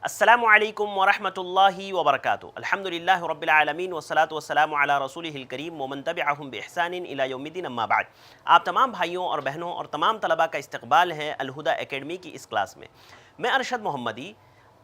السلام علیکم ورحمۃ اللہ وبرکاتہ۔ الحمدللہ رب العالمین والصلاۃ والسلام علی رسولہ الکریم ومن تبعہم بإحسان الی یوم الدین، اما بعد۔ آپ تمام بھائیوں اور بہنوں اور تمام طلباء کا استقبال ہے الہدیٰ اکیڈمی کی اس کلاس میں۔ میں ارشد محمدی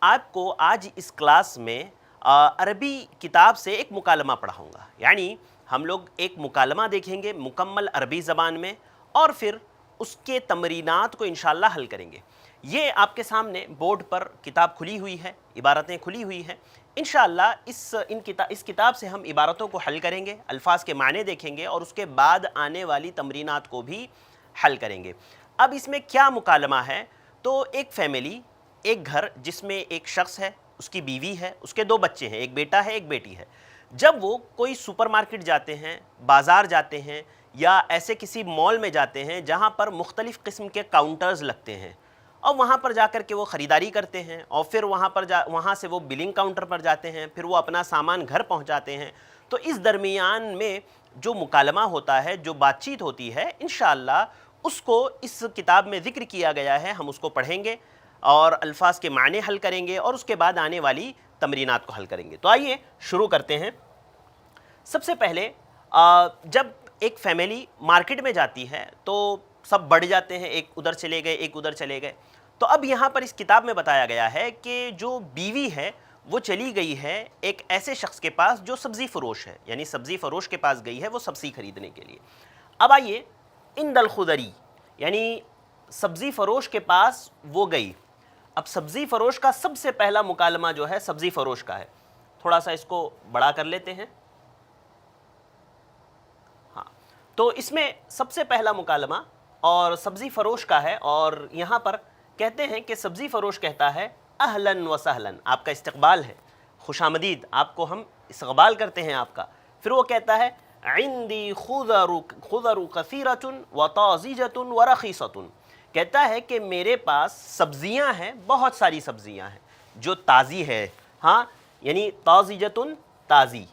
آپ کو آج اس کلاس میں عربی کتاب سے ایک مکالمہ پڑھاؤں گا، یعنی ہم لوگ ایک مکالمہ دیکھیں گے مکمل عربی زبان میں، اور پھر اس کے تمرینات کو انشاءاللہ حل کریں گے۔ یہ آپ کے سامنے بورڈ پر کتاب کھلی ہوئی ہے، عبارتیں کھلی ہوئی ہیں۔ انشاءاللہ اس کتاب سے ہم عبارتوں کو حل کریں گے، الفاظ کے معنی دیکھیں گے، اور اس کے بعد آنے والی تمرینات کو بھی حل کریں گے۔ اب اس میں کیا مکالمہ ہے؟ تو ایک فیملی، ایک گھر جس میں ایک شخص ہے، اس کی بیوی ہے، اس کے 2 بچے ہیں، ایک بیٹا ہے ایک بیٹی ہے۔ جب وہ کوئی سپر مارکیٹ جاتے ہیں، بازار جاتے ہیں، یا ایسے کسی مال میں جاتے ہیں جہاں پر مختلف قسم کے کاؤنٹرز لگتے ہیں، اور وہاں پر جا کر کے وہ خریداری کرتے ہیں، اور پھر وہاں سے وہ بلنگ کاؤنٹر پر جاتے ہیں، پھر وہ اپنا سامان گھر پہنچاتے ہیں۔ تو اس درمیان میں جو مکالمہ ہوتا ہے، جو بات چیت ہوتی ہے، انشاءاللہ اس کو اس کتاب میں ذکر کیا گیا ہے، ہم اس کو پڑھیں گے اور الفاظ کے معنی حل کریں گے، اور اس کے بعد آنے والی تمرینات کو حل کریں گے۔ تو آئیے شروع کرتے ہیں۔ سب سے پہلے جب ایک فیملی مارکیٹ میں جاتی ہے تو سب بڑھ جاتے ہیں، ایک ادھر چلے گئے ایک ادھر چلے گئے۔ تو اب یہاں پر اس کتاب میں بتایا گیا ہے کہ جو بیوی ہے وہ چلی گئی ہے ایک ایسے شخص کے پاس جو سبزی فروش ہے، یعنی سبزی فروش کے پاس گئی ہے وہ سبزی خریدنے کے لیے۔ اب آئیے عند الخدری، یعنی سبزی فروش کے پاس وہ گئی۔ اب سبزی فروش کا سب سے پہلا مکالمہ جو ہے سبزی فروش کا ہے۔ تھوڑا سا اس کو بڑا کر لیتے ہیں۔ ہاں، تو اس میں سب سے پہلا مکالمہ اور سبزی فروش کا ہے، اور یہاں پر کہتے ہیں کہ سبزی فروش کہتا ہے اہلاً و سہلاً، آپ کا استقبال ہے، خوش آمدید، آپ کو ہم استقبال کرتے ہیں آپ کا۔ پھر وہ کہتا ہے عندی خضر کثیرۃ وطازجۃ ورخیصۃ، کہتا ہے کہ میرے پاس سبزیاں ہیں، بہت ساری سبزیاں ہیں جو تازی ہے۔ ہاں، یعنی طازجۃ تازی،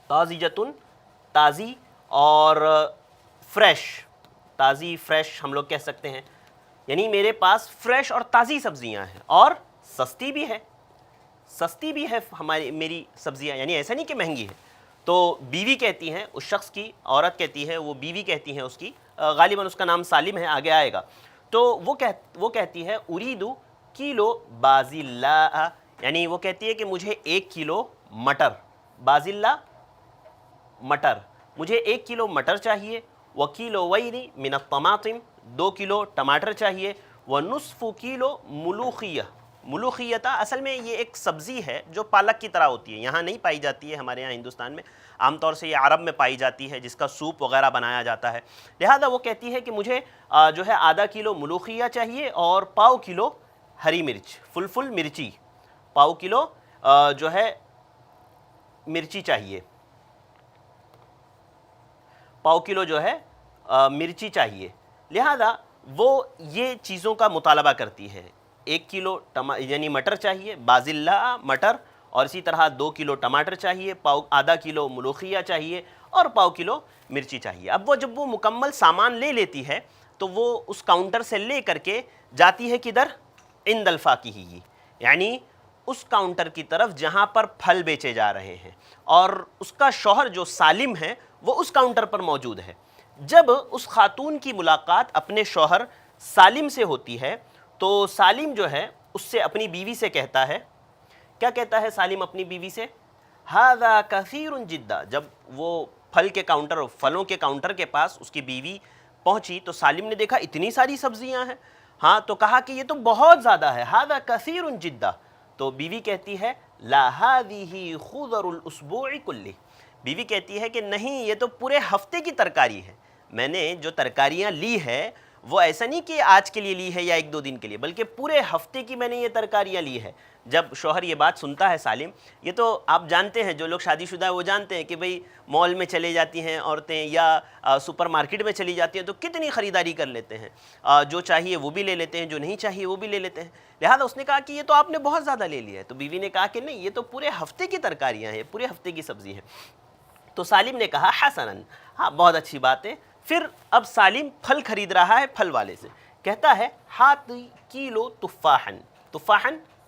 طازجۃ تازی، اور فریش، تازی فریش ہم لوگ کہہ سکتے ہیں، یعنی میرے پاس فریش اور تازی سبزیاں ہیں، اور سستی بھی ہے، سستی بھی ہے میری سبزیاں، یعنی ایسا نہیں کہ مہنگی ہے۔ تو بیوی کہتی ہیں، اس شخص کی عورت کہتی ہے، وہ بیوی کہتی ہیں اس کی، غالباً اس کا نام سالم ہے، آگے آئے گا۔ تو وہ کہتی ہے اریدو کلو بازلہ، یعنی وہ کہتی ہے کہ مجھے 1 کلو مٹر، بازلہ مٹر، مجھے 1 کلو مٹر چاہیے، وکیلوین من الطماطم، 2 کلو ٹماٹر چاہیے، ونصف کلو ملوخیہ، ملوخیتا اصل میں یہ ایک سبزی ہے جو پالک کی طرح ہوتی ہے، یہاں نہیں پائی جاتی ہے ہمارے یہاں ہندوستان میں، عام طور سے یہ عرب میں پائی جاتی ہے جس کا سوپ وغیرہ بنایا جاتا ہے۔ لہذا وہ کہتی ہے کہ مجھے جو ہے ½ کلو ملوخیہ چاہیے، اور پاؤ کلو ہری مرچ، فل مرچی، پاؤ کلو جو ہے مرچی چاہیے، پاؤ کلو جو ہے مرچی چاہیے۔ لہذا وہ یہ چیزوں کا مطالبہ کرتی ہے، 1 کلو یعنی مٹر چاہیے، بازلہ مٹر، اور اسی طرح 2 کلو ٹماٹر چاہیے، ½ کلو ملوخیہ چاہیے، اور پاؤ کلو مرچی چاہیے۔ اب وہ جب وہ مکمل سامان لے لیتی ہے تو وہ اس کاؤنٹر سے لے کر کے جاتی ہے کدھر؟ عند الفاکہی، یعنی اس کاؤنٹر کی طرف جہاں پر پھل بیچے جا رہے ہیں، اور اس کا شوہر جو سالم ہے وہ اس کاؤنٹر پر موجود ہے۔ جب اس خاتون کی ملاقات اپنے شوہر سالم سے ہوتی ہے تو سالم جو ہے اس سے اپنی بیوی سے کہتا ہے، کیا کہتا ہے سالم اپنی بیوی سے؟ ھذا کثیر جدا، جب وہ پھلوں کے کاؤنٹر کے پاس اس کی بیوی پہنچی تو سالم نے دیکھا اتنی ساری سبزیاں ہیں، ہاں، تو کہا کہ یہ تو بہت زیادہ ہے، ھذا کثیر جدا۔ تو بیوی کہتی ہے لا ھذہ خضر الاسبوع کلہ، بیوی کہتی ہے کہ نہیں، یہ تو پورے ہفتے کی ترکاری ہے، میں نے جو ترکاریاں لی ہے وہ ایسا نہیں کہ آج کے لیے لی ہے یا 1-2 دن کے لیے، بلکہ پورے ہفتے کی میں نے یہ ترکاریاں لی ہے۔ جب شوہر یہ بات سنتا ہے سالم، یہ تو آپ جانتے ہیں، جو لوگ شادی شدہ ہیں وہ جانتے ہیں کہ بھئی مال میں چلے جاتی ہیں عورتیں یا سپر مارکیٹ میں چلی جاتی ہیں تو کتنی خریداری کر لیتے ہیں، جو چاہیے وہ بھی لے لیتے ہیں، جو نہیں چاہیے وہ بھی لے لیتے ہیں۔ لہذا اس نے کہا کہ یہ تو آپ نے بہت زیادہ لے لیا ہے، تو بیوی نے کہا کہ نہیں، یہ تو پورے ہفتے کی ترکاریاں ہیں، پورے ہفتے کی سبزی ہے۔ تو سالم نے کہا حسناً، ہاں بہت اچھی بات ہے۔ پھر اب سالم پھل خرید رہا ہے پھل والے سے، کہتا ہے ہات کلو تفاحن، تفاحن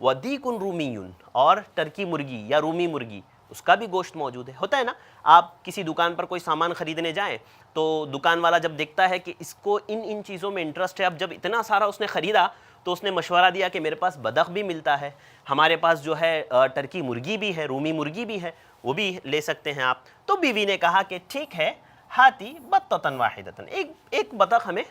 ودیکن رومیون، اور ٹرکی مرغی یا رومی مرغی، اس کا بھی گوشت موجود ہے۔ ہوتا ہے نا، آپ کسی دکان پر کوئی سامان خریدنے جائیں تو دکان والا جب دیکھتا ہے کہ اس کو ان چیزوں میں انٹرسٹ ہے، اب جب اتنا سارا اس نے خریدا تو اس نے مشورہ دیا کہ میرے پاس بدخ بھی ملتا ہے، ہمارے پاس جو ہے ٹرکی مرغی بھی ہے، رومی مرغی بھی ہے، وہ بھی لے سکتے ہیں آپ۔ تو بیوی نے کہا کہ ٹھیک ہے، ہاتی بطتن واحدتن، ایک بطخ ہمیں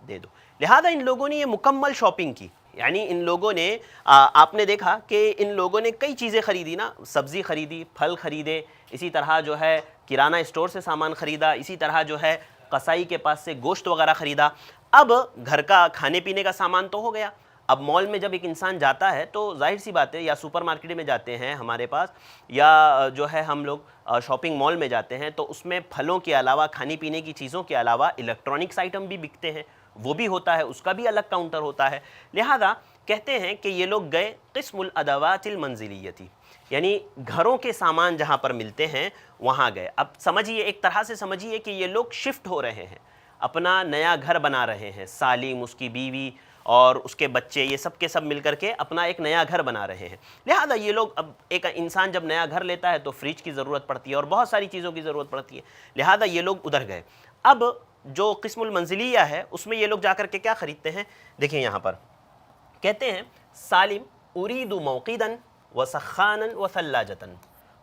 دے دو۔ لہذا ان لوگوں نے یہ مکمل شاپنگ کی، یعنی ان لوگوں نے آپ نے دیکھا کہ ان لوگوں نے کئی چیزیں خریدی نا، سبزی خریدی، پھل خریدے، اسی طرح جو ہے کرانہ اسٹور سے سامان خریدا، اسی طرح جو ہے قصائی کے پاس سے گوشت وغیرہ خریدا۔ اب گھر کا کھانے پینے کا سامان تو ہو گیا، اب مال میں جب ایک انسان جاتا ہے تو ظاہر سی بات ہے، یا سپر مارکیٹ میں جاتے ہیں ہمارے پاس، یا جو ہے ہم لوگ شاپنگ مال میں جاتے ہیں تو اس میں پھلوں کے علاوہ، کھانے پینے کی چیزوں کے علاوہ الیکٹرانکس آئٹم بھی بکتے ہیں، وہ بھی ہوتا ہے، اس کا بھی الگ کاؤنٹر ہوتا ہے۔ لہذا کہتے ہیں کہ یہ لوگ گئے قسم الادوات المنزلیتی، یعنی گھروں کے سامان جہاں پر ملتے ہیں وہاں گئے۔ اب سمجھیے، ایک طرح سے سمجھیے کہ یہ لوگ شفٹ ہو رہے ہیں، اپنا نیا گھر بنا رہے ہیں، سالم، اس کی بیوی اور اس کے بچے، یہ سب کے سب مل کر کے اپنا ایک نیا گھر بنا رہے ہیں۔ لہذا یہ لوگ، اب ایک انسان جب نیا گھر لیتا ہے تو فریج کی ضرورت پڑتی ہے اور بہت ساری چیزوں کی ضرورت پڑتی ہے، لہذا یہ لوگ ادھر گئے۔ اب جو قسم المنزلیہ ہے اس میں یہ لوگ جا کر کے کیا خریدتے ہیں، دیکھیں یہاں پر کہتے ہیں سالم ارید موقدا وسخانا وثلاجتا۔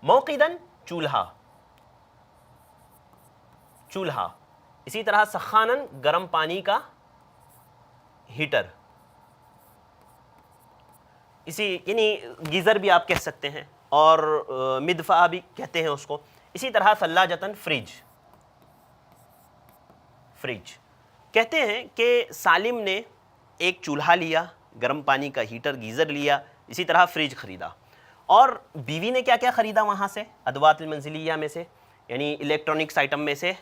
موقدا چولہا، اسی طرح سخانا گرم پانی کا ہیٹر، یعنی گیزر بھی آپ کہہ سکتے ہیں، اور مدفع بھی کہتے ہیں اس کو، اسی طرح ثلاجتاً فریج۔ کہتے ہیں کہ سالم نے ایک چولہا لیا، گرم پانی کا ہیٹر، گیزر لیا، اسی طرح فریج خریدا۔ اور بیوی نے کیا کیا خریدا وہاں سے، ادوات المنزلیہ میں سے، یعنی الیکٹرانکس آئٹم میں سے،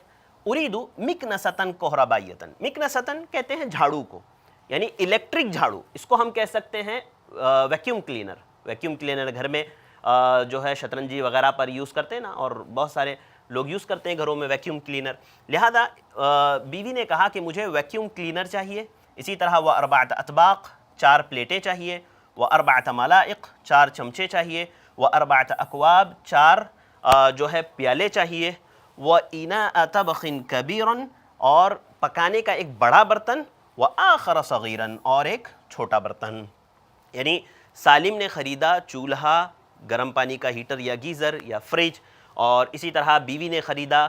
اریدو مکنستاً کہربائیتاً۔ مکنستاً کہتے ہیں جھاڑو کو، یعنی الیکٹرک جھاڑو، اس کو ہم کہہ سکتے ہیں ویکیوم کلینر گھر میں جو ہے شطرنجی وغیرہ پر یوز کرتے ہیں نا، اور بہت سارے لوگ یوز کرتے ہیں گھروں میں ویکیوم کلینر۔ لہذا بیوی نے کہا کہ مجھے ویکیوم کلینر چاہیے، اسی طرح وہ اربعۃ اطباق، 4 پلیٹیں چاہیے، وہ اربعۃ ملائق، 4 چمچے چاہیے، وہ اربعۃ اکواب، 4 جو ہے پیالے چاہیے، وہ اناء طبخ کبیرا، اور پکانے کا ایک بڑا برتن، وہ آخر صغیرا، اور ایک چھوٹا برتن۔ یعنی سالم نے خریدا چولہا، گرم پانی کا ہیٹر یا گیزر یا فریج، اور اسی طرح بیوی نے خریدا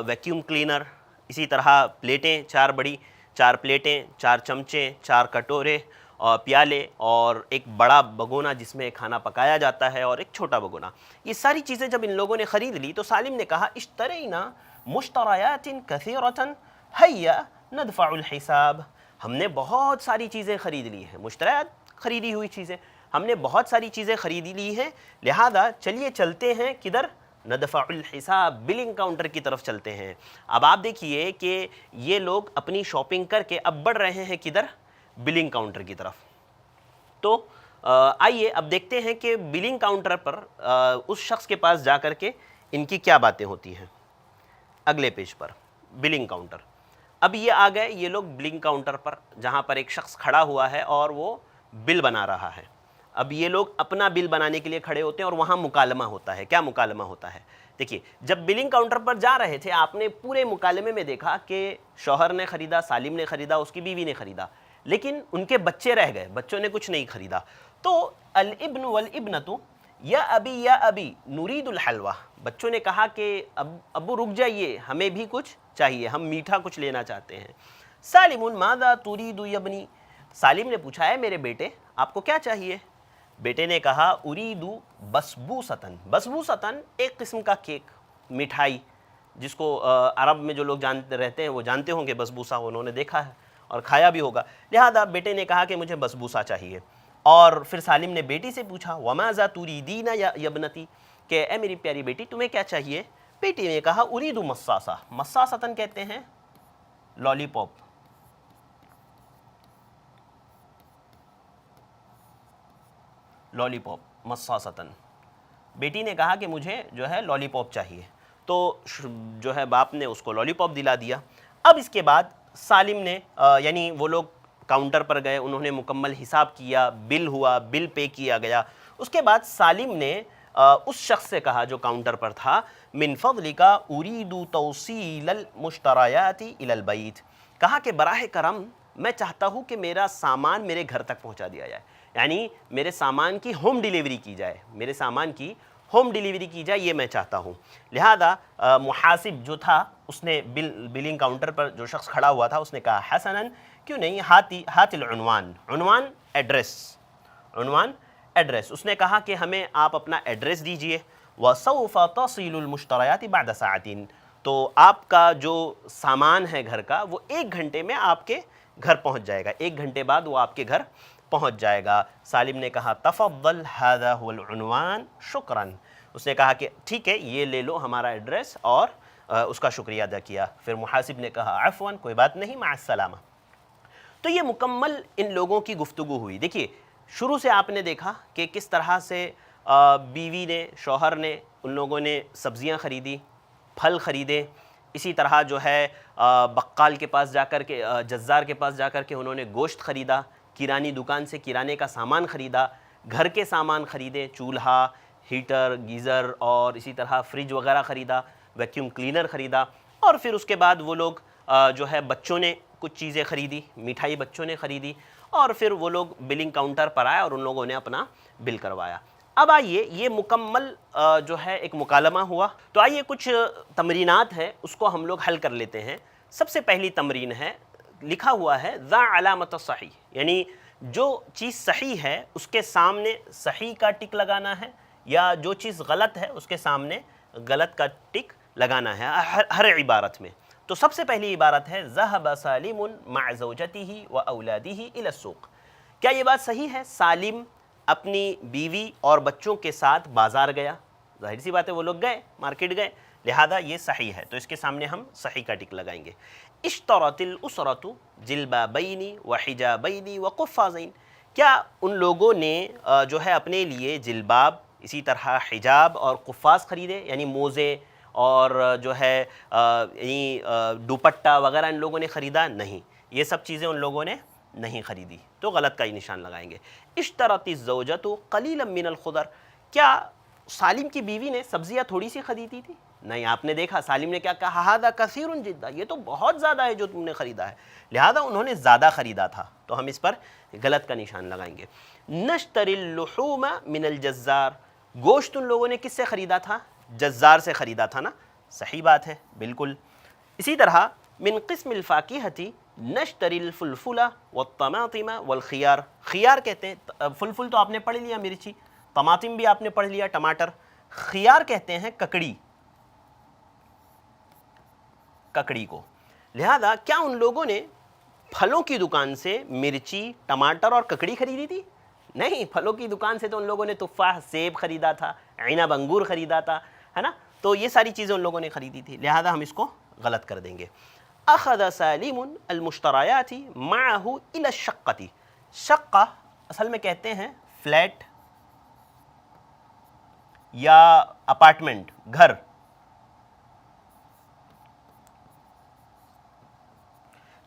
ویکیوم کلینر، اسی طرح پلیٹیں 4 بڑی، 4 پلیٹیں، 4 چمچے، 4 کٹورے اور پیالے، اور ایک بڑا بگونا جس میں کھانا پکایا جاتا ہے، اور ایک چھوٹا بگونا۔ یہ ساری چیزیں جب ان لوگوں نے خرید لی تو سالم نے کہا اشترینا مشتریات کثیرۃ ہیا ندفع الحساب۔ ہم نے بہت ساری چیزیں خرید لی ہیں، مشتریات خریدی ہوئی چیزیں، ہم نے بہت ساری چیزیں خرید لی ہیں، لہذا چلیے چلتے ہیں کدھر، ندفع الحساب، بلنگ کاؤنٹر کی طرف چلتے ہیں۔ اب آپ دیکھیے کہ یہ لوگ اپنی شاپنگ کر کے اب بڑھ رہے ہیں کدھر، بلنگ کاؤنٹر کی طرف۔ تو آئیے اب دیکھتے ہیں کہ بلنگ کاؤنٹر پر اس شخص کے پاس جا کر کے ان کی کیا باتیں ہوتی ہیں۔ اگلے پیج پر بلنگ کاؤنٹر، اب یہ آ گئے یہ لوگ بلنگ کاؤنٹر پر، جہاں پر ایک شخص کھڑا ہوا ہے اور وہ بل بنا رہا ہے۔ اب یہ لوگ اپنا بل بنانے کے لیے کھڑے ہوتے ہیں اور وہاں مکالمہ ہوتا ہے۔ کیا مکالمہ ہوتا ہے؟ دیکھیے، جب بلنگ کاؤنٹر پر جا رہے تھے آپ نے پورے مکالمے میں دیکھا کہ شوہر نے خریدا، سالم نے خریدا، اس کی بیوی نے خریدا، لیکن ان کے بچے رہ گئے، بچوں نے کچھ نہیں خریدا۔ تو الابن والابنۃ یا ابی نرید الحلوہ، بچوں نے کہا کہ ابو رک جائیے، ہمیں بھی کچھ چاہیے، ہم میٹھا کچھ لینا چاہتے ہیں۔ سالم ماذا ترید یا ابنی، سالم نے پوچھا ہے میرے بیٹے آپ کو کیا چاہیے؟ بیٹے نے کہا ارید بسبوستاً، بسبوستاً ایک قسم کا کیک، مٹھائی، جس کو عرب میں جو لوگ جانتے رہتے ہیں وہ جانتے ہوں گے، بسبوسہ انہوں نے دیکھا ہے اور کھایا بھی ہوگا۔ لہذا بیٹے نے کہا کہ مجھے بسبوسہ چاہیے۔ اور پھر سالم نے بیٹی سے پوچھا وماذا تریدین یا ابنتی، کہ اے میری پیاری بیٹی تمہیں کیا چاہیے؟ بیٹی نے کہا ارید مصاصہ، مصاصتاً کہتے ہیں لالی پاپ، لالی پاپ مصاصتاً، بیٹی نے کہا کہ مجھے جو ہے لالی پاپ چاہیے، تو جو ہے باپ نے اس کو لالی پاپ دلا دیا۔ اب اس کے بعد سالم نے یعنی وہ لوگ کاؤنٹر پر گئے, انہوں نے مکمل حساب کیا, بل ہوا, بل پے کیا گیا. اس کے بعد سالم نے اس شخص سے کہا جو کاؤنٹر پر تھا, من فضلک ارید توصیل المشتریات الی البیت, کہا کہ براہ کرم میں چاہتا ہوں کہ میرا سامان میرے گھر تک پہنچا دیا جائے, یعنی میرے سامان کی ہوم ڈیلیوری کی جائے, میرے سامان کی ہوم ڈیلیوری کی جائے, یہ میں چاہتا ہوں. لہذا محاسب جو تھا اس نے بلنگ کاؤنٹر پر جو شخص کھڑا ہوا تھا اس نے کہا حسناً کیوں نہیں, ہات العنوان, عنوان ایڈریس, عنوان ایڈریس. اس نے کہا کہ ہمیں آپ اپنا ایڈریس دیجئے. وسوف تصل المشتریات بعد ساعتین, تو آپ کا جو سامان ہے گھر کا وہ 1 گھنٹے میں آپ کے گھر پہنچ جائے گا, 1 گھنٹے بعد وہ آپ کے گھر پہنچ جائے گا. سالم نے کہا تفضل هذا هو العنوان شکرا, اس نے کہا کہ ٹھیک ہے یہ لے لو ہمارا ایڈریس, اور اس کا شکریہ ادا کیا. پھر محاسب نے کہا عفوا, کوئی بات نہیں, مع السلامہ. تو یہ مکمل ان لوگوں کی گفتگو ہوئی. دیکھیے شروع سے آپ نے دیکھا کہ کس طرح سے بیوی نے, شوہر نے, ان لوگوں نے سبزیاں خریدی, پھل خریدے, اسی طرح جو ہے بقال کے پاس جا کر کے, جزار کے پاس جا کر کے انہوں نے گوشت خریدا, کیرانی دکان سے کرانے کا سامان خریدا, گھر کے سامان خریدے, چولہا, ہیٹر, گیزر اور اسی طرح فریج وغیرہ خریدا, ویکیوم کلینر خریدا. اور پھر اس کے بعد وہ لوگ جو ہے بچوں نے کچھ چیزیں خریدی, مٹھائی بچوں نے خریدی, اور پھر وہ لوگ بلنگ کاؤنٹر پر آئے اور ان لوگوں نے اپنا بل کروایا. اب آئیے یہ مکمل جو ہے ایک مکالمہ ہوا. تو آئیے کچھ تمرینات ہے اس کو ہم لوگ حل کر لیتے ہیں. سب سے پہلی تمرین ہے, لکھا ہوا ہے ذا علامت صحیح, یعنی جو چیز صحیح ہے اس کے سامنے صحیح کا ٹک لگانا ہے, یا جو چیز غلط ہے اس کے سامنے غلط کا ٹک لگانا ہے ہر عبارت میں. تو سب سے پہلی عبارت ہے ذهب سالم مع زوجته واولاده الى السوق. کیا یہ بات صحیح ہے؟ سالم اپنی بیوی اور بچوں کے ساتھ بازار گیا. ظاہر سی بات ہے وہ لوگ گئے, مارکیٹ گئے, لہذا یہ صحیح ہے, تو اس کے سامنے ہم صحیح کا ٹک لگائیں گے. اشترت الاسرۃ جلبابین وحجابین وقفازین, کیا ان لوگوں نے جو ہے اپنے لیے جلباب, اسی طرح حجاب اور قفاز خریدے, یعنی موزے اور جو ہے یعنی دوپٹہ وغیرہ ان لوگوں نے خریدا؟ نہیں, یہ سب چیزیں ان لوگوں نے نہیں خریدی, تو غلط کا ہی نشان لگائیں گے. اشترت الزوجۃ قلیلا من الخضر, کیا سالم کی بیوی نے سبزیاں تھوڑی سی خریدی تھی؟ نہیں, آپ نے دیکھا سالم نے کیا کہا, ھذا کثیر جدا, یہ تو بہت زیادہ ہے جو تم نے خریدا ہے, لہذا انہوں نے زیادہ خریدا تھا, تو ہم اس پر غلط کا نشان لگائیں گے. نشتری اللحوم من الجزار, گوشت ان لوگوں نے کس سے خریدا تھا؟ جزار سے خریدا تھا نا, صحیح بات ہے بالکل. اسی طرح من قسم الفاکہۃ نشتری الفلفل والطماطم والخيار, خیار کہتے ہیں, فلفل تو آپ نے پڑھ لیا مرچی, طماطم بھی آپ نے پڑھ لیا ٹماٹر, خیار کہتے ہیں ککڑی, ککڑی کو. لہذا کیا ان لوگوں نے پھلوں کی دکان سے مرچی, ٹماٹر اور ککڑی خریدی تھی؟ نہیں, پھلوں کی دکان سے تو ان لوگوں نے تفاح, سیب خریدا تھا, عنب, انگور خریدا تھا, ہے نا, تو یہ ساری چیزیں ان لوگوں نے خریدی تھی, لہذا ہم اس کو غلط کر دیں گے. اخذ سالم المشتریات معه الى الشقۃ, شقہ اصل میں کہتے ہیں فلیٹ یا اپارٹمنٹ, گھر,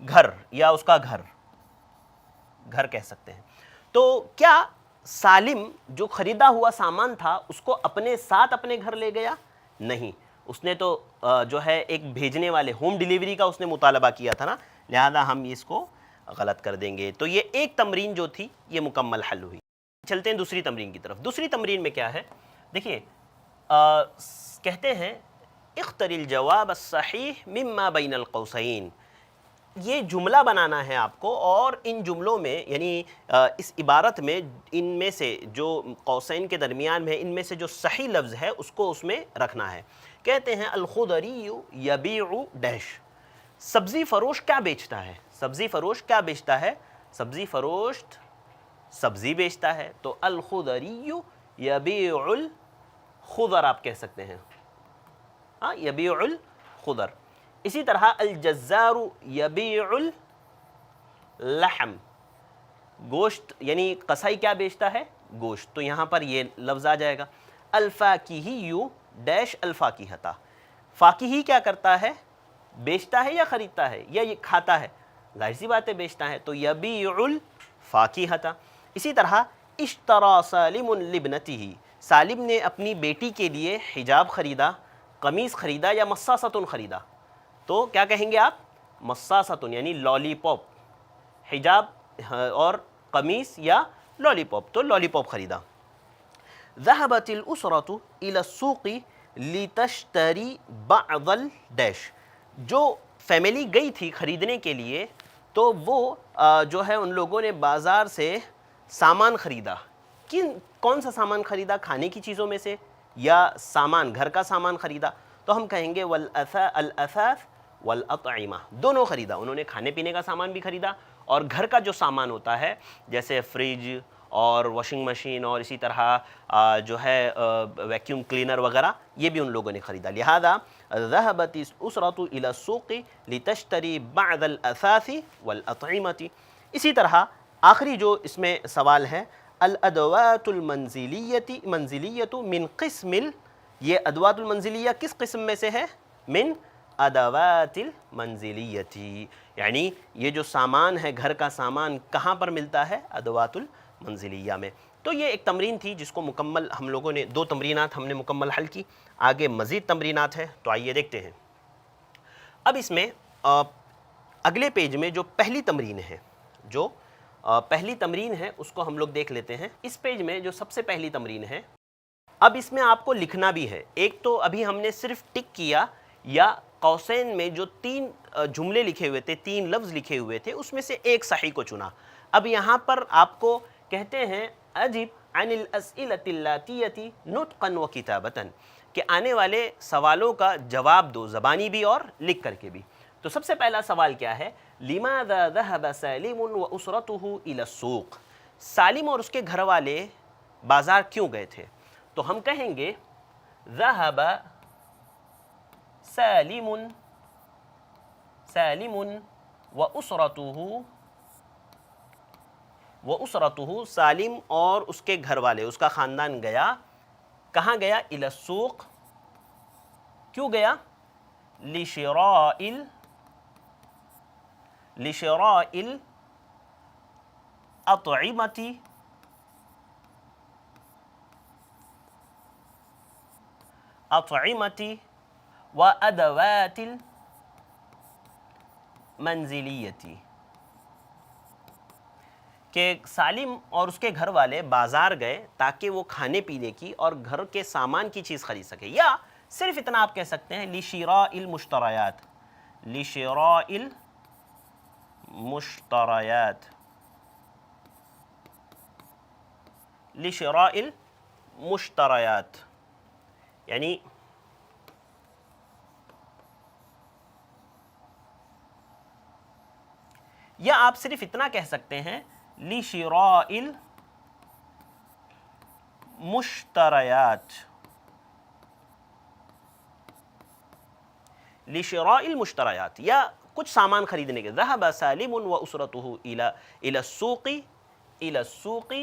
گھر یا اس کا گھر, گھر کہہ سکتے ہیں. تو کیا سالم جو خریدا ہوا سامان تھا اس کو اپنے ساتھ اپنے گھر لے گیا؟ نہیں, اس نے تو جو ہے ایک بھیجنے والے, ہوم ڈیلیوری کا اس نے مطالبہ کیا تھا نا, لہذا ہم اس کو غلط کر دیں گے. تو یہ ایک تمرین جو تھی یہ مکمل حل ہوئی. چلتے ہیں دوسری تمرین کی طرف. دوسری تمرین میں کیا ہے, دیکھیے کہتے ہیں اختر الجواب الصحیح مما بین القوسین, یہ جملہ بنانا ہے آپ کو, اور ان جملوں میں یعنی اس عبارت میں ان میں سے جو قوسین کے درمیان میں ان میں سے جو صحیح لفظ ہے اس کو اس میں رکھنا ہے. کہتے ہیں الخضری یبیع ڈیش, سبزی فروش کیا بیچتا ہے؟ سبزی فروش کیا بیچتا ہے؟ سبزی فروش سبزی بیچتا ہے, تو الخضری یبیع الخضر آپ کہہ سکتے ہیں, ہاں, یبیع الخضر. اسی طرح الجزار یبیع اللحم, گوشت یعنی قصائی کیا بیچتا ہے؟ گوشت, تو یہاں پر یہ لفظ آ جائے گا. الفاکہی ڈیش الفاکہۃ, فاکہی کیا کرتا ہے؟ بیچتا ہے یا خریدتا ہے یا یہ کھاتا ہے؟ ظاہر سی بات ہے بیچتا ہے، تو یبیع الفاکہۃ۔ اسی طرح اشترى سالم لابنته، سالم نے اپنی بیٹی کے لیے حجاب خریدا، قمیص خریدا یا مصاصۃ خریدا، تو کیا کہیں گے آپ؟ مصاصۃ یعنی لالی پاپ، حجاب اور قمیص یا لالی پاپ، تو لالی پاپ خریدا۔ ذهبت الاسرة الى السوق لتشتری بعض الڈیش، جو فیملی گئی تھی خریدنے کے لیے تو وہ جو ہے ان لوگوں نے بازار سے سامان خریدا۔ کون سا سامان خریدا؟ کھانے کی چیزوں میں سے یا سامان گھر کا سامان خریدا؟ تو ہم کہیں گے الاثاث والاطعمہ، دونوں خریدا، انہوں نے کھانے پینے کا سامان بھی خریدا اور گھر کا جو سامان ہوتا ہے جیسے فریج اور واشنگ مشین اور اسی طرح جو ہے ویکیوم کلینر وغیرہ، یہ بھی ان لوگوں نے خریدا۔ لہذا ذهبت الاسرة الى السوق لتشتری بعض الاثاث والاطعمة۔ اسی طرح آخری جو اس میں سوال ہے، الادوات المنزلیۃ من قسم یہ ادوات المنزلیہ کس قسم میں سے ہے؟ من ادوات المنزلیۃ، یعنی یہ جو سامان ہے گھر کا سامان کہاں پر ملتا ہے؟ ادوات المنزلیہ میں۔ تو یہ ایک تمرین تھی جس کو مکمل ہم لوگوں نے، 2 تمرینات ہم نے مکمل حل کی، آگے مزید تمرینات ہے تو آئیے دیکھتے ہیں۔ اب اس میں اگلے پیج میں جو پہلی تمرین ہے، جو پہلی تمرین ہے اس کو ہم لوگ دیکھ لیتے ہیں۔ اس پیج میں جو سب سے پہلی تمرین ہے، اب اس میں آپ کو لکھنا بھی ہے۔ ایک تو ابھی ہم نے صرف ٹک کیا یا قوسین میں جو 3 جملے لکھے ہوئے تھے، 3 لفظ لکھے ہوئے تھے، اس میں سے ایک صحیح کو چنا۔ اب یہاں پر آپ کو کہتے ہیں اجب عن الاسئلۃ اللاتیۃ نطقا وکتابۃ، کہ آنے والے سوالوں کا جواب دو، زبانی بھی اور لکھ کر کے بھی۔ تو سب سے پہلا سوال کیا ہے؟ لماذا ذهب سالم واسرته الى السوق، سالم اور اس کے گھر والے بازار کیوں گئے تھے؟ تو ہم کہیں گے ذهب سالم واسرته، سالم اور اس کے گھر والے، اس کا خاندان گیا، کہاں گیا؟ الى السوق، کیوں گیا؟ لشراء الاطعمۃ وادوات المنزلیۃ، کہ سالم اور اس کے گھر والے بازار گئے تاکہ وہ کھانے پینے کی اور گھر کے سامان کی چیز خرید سکے، یا صرف اتنا آپ کہہ سکتے ہیں لشراء المشتریات، لشراء المشتریات، لشراء المشتریات، یعنی یا آپ صرف اتنا کہہ سکتے ہیں لشراء المشتریات، لشراء المشتریات، یا کچھ سامان خریدنے کے۔ ذهب سالم واسرته الى السوق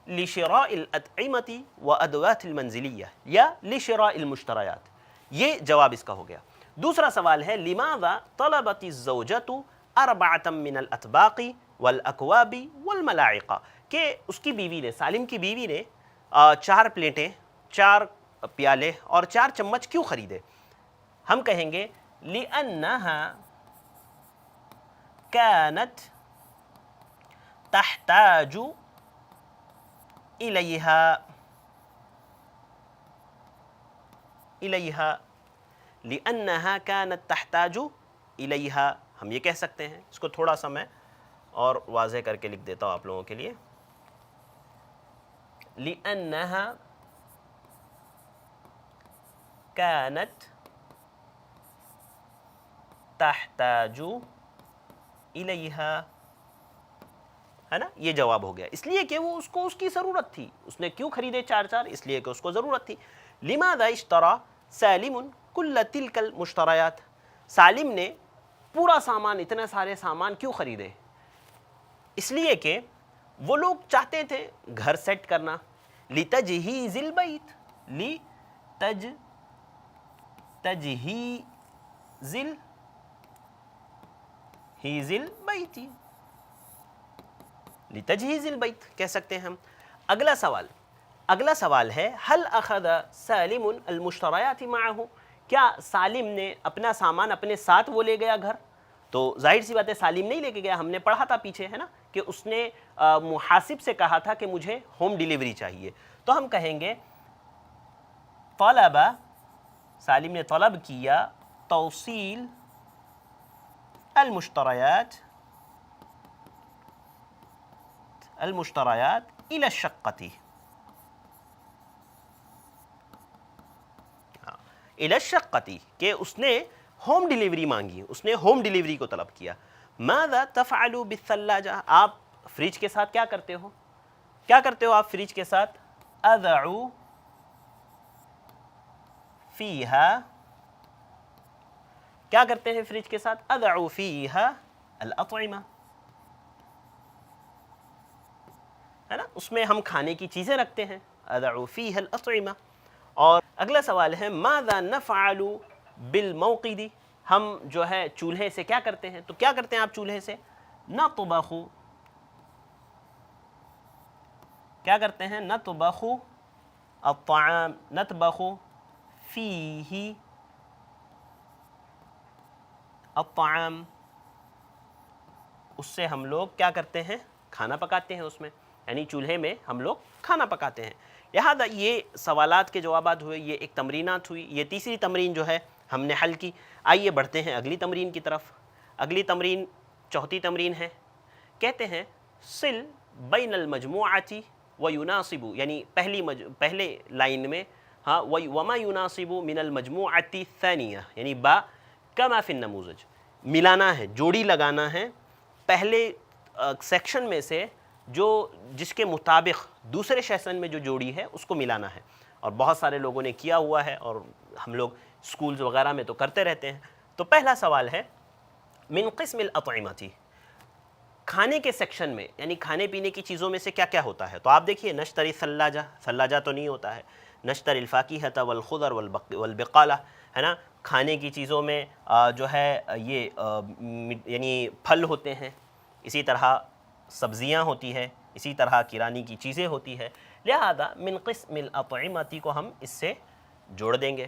لشراء الاطعمۃ وادوات المنزلیہ یا لشراء المشتریات، یہ جواب اس کا ہو گیا۔ دوسرا سوال ہے لماذا طلبت الزوجۃ 4 من الاطباق والاکواب والملاعق، کہ اس کی بیوی نے، سالم کی بیوی نے 4 پلیٹیں، 4 پیالے اور 4 چمچ کیوں خریدے؟ ہم کہیں گے لأنها كانت تحتاج إليها، لأنها كانت تحتاج إليها، ہم یہ کہہ سکتے ہیں۔ اس کو تھوڑا سا میں اور واضح کر کے لکھ دیتا ہوں آپ لوگوں کے لیے، لأنها كانت تحتاج الیہا، ہے نا، یہ جواب ہو گیا۔ اس لیے کہ وہ اس کو اس کی ضرورت تھی، اس نے کیوں خریدے 4 اس لیے کہ اس کو ضرورت تھی۔ لماذا اشترى سالم کل تلک المشتریات، سالم نے پورا سامان، اتنے سارے سامان کیوں خریدے؟ اس لیے کہ وہ لوگ چاہتے تھے گھر سیٹ کرنا، لتجہیز البیت، تجہیز البیت، لتجہیز البیت کہہ سکتے ہیں ہم۔ اگلا سوال ہے حل اخذ سالم المشتریات معه، کیا سالم نے اپنا سامان اپنے ساتھ وہ لے گیا گھر؟ تو ظاہر سی بات ہے سالم نہیں لے کے گیا، ہم نے پڑھا تھا پیچھے ہے نا کہ اس نے محاسب سے کہا تھا کہ مجھے ہوم ڈیلیوری چاہیے، تو ہم کہیں گے طلب، سالم نے طلب کیا توصیل المشتریات الى الشقة، الى الشقة کہ اس نے ہوم ڈیلیوری مانگی، اس نے ہوم ڈیلیوری کو طلب کیا۔ ماذا تفعل بالثلاجہ، آپ فریج کے ساتھ کیا کرتے ہو؟ کیا کرتے ہو آپ فریج کے ساتھ؟ اضع فیہا، کیا کرتے ہیں فریج کے ساتھ؟ اضع فیہا الاطعمہ، ہے نا، اس میں ہم کھانے کی چیزیں رکھتے ہیں، اضع فیہا الاطعمہ۔ اور اگلا سوال ہے ماذا نفعل بالموقد، ہم جو ہے چولہے سے کیا کرتے ہیں؟ تو کیا کرتے ہیں آپ چولہے سے؟ نطبخ، کیا کرتے ہیں؟ نطبخ الطعام، نطبخ فیہ الطعام، اس سے ہم لوگ کیا کرتے ہیں؟ کھانا پکاتے ہیں اس میں، یعنی چولہے میں ہم لوگ کھانا پکاتے ہیں۔ لہذا یہ سوالات کے جوابات ہوئے، یہ ایک تمرینات ہوئی، یہ تیسری تمرین جو ہے ہم نے حل کی۔ آئیے بڑھتے ہیں اگلی تمرین کی طرف۔ اگلی تمرین چوتھی تمرین ہے، کہتے ہیں صل بین المجموعۃ ویناسب، یعنی پہلے لائن میں ہاں وما یناسب من المجموعۃ الثانیہ، یعنی با کما فی النموذج، ملانا ہے، جوڑی لگانا ہے پہلے سیکشن میں سے جو جس کے مطابق دوسرے سیکشن میں جو جوڑی ہے اس کو ملانا ہے، اور بہت سارے لوگوں نے کیا ہوا ہے اور ہم لوگ سکولز وغیرہ میں تو کرتے رہتے ہیں۔ تو پہلا سوال ہے من قسم الاطعمۃ، کھانے کے سیکشن میں یعنی کھانے پینے کی چیزوں میں سے کیا کیا ہوتا ہے؟ تو آپ دیکھیے نشتری ثلاجہ، ثلاجہ تو نہیں ہوتا ہے، نشتری الفاکہۃ والخضر والبقالہ، ہے نا، کھانے کی چیزوں میں جو ہے یہ یعنی پھل ہوتے ہیں، اسی طرح سبزیاں ہوتی ہے، اسی طرح کرانے کی چیزیں ہوتی ہے، لہذا من قسم الاطعمۃ کو ہم اس سے جوڑ دیں گے۔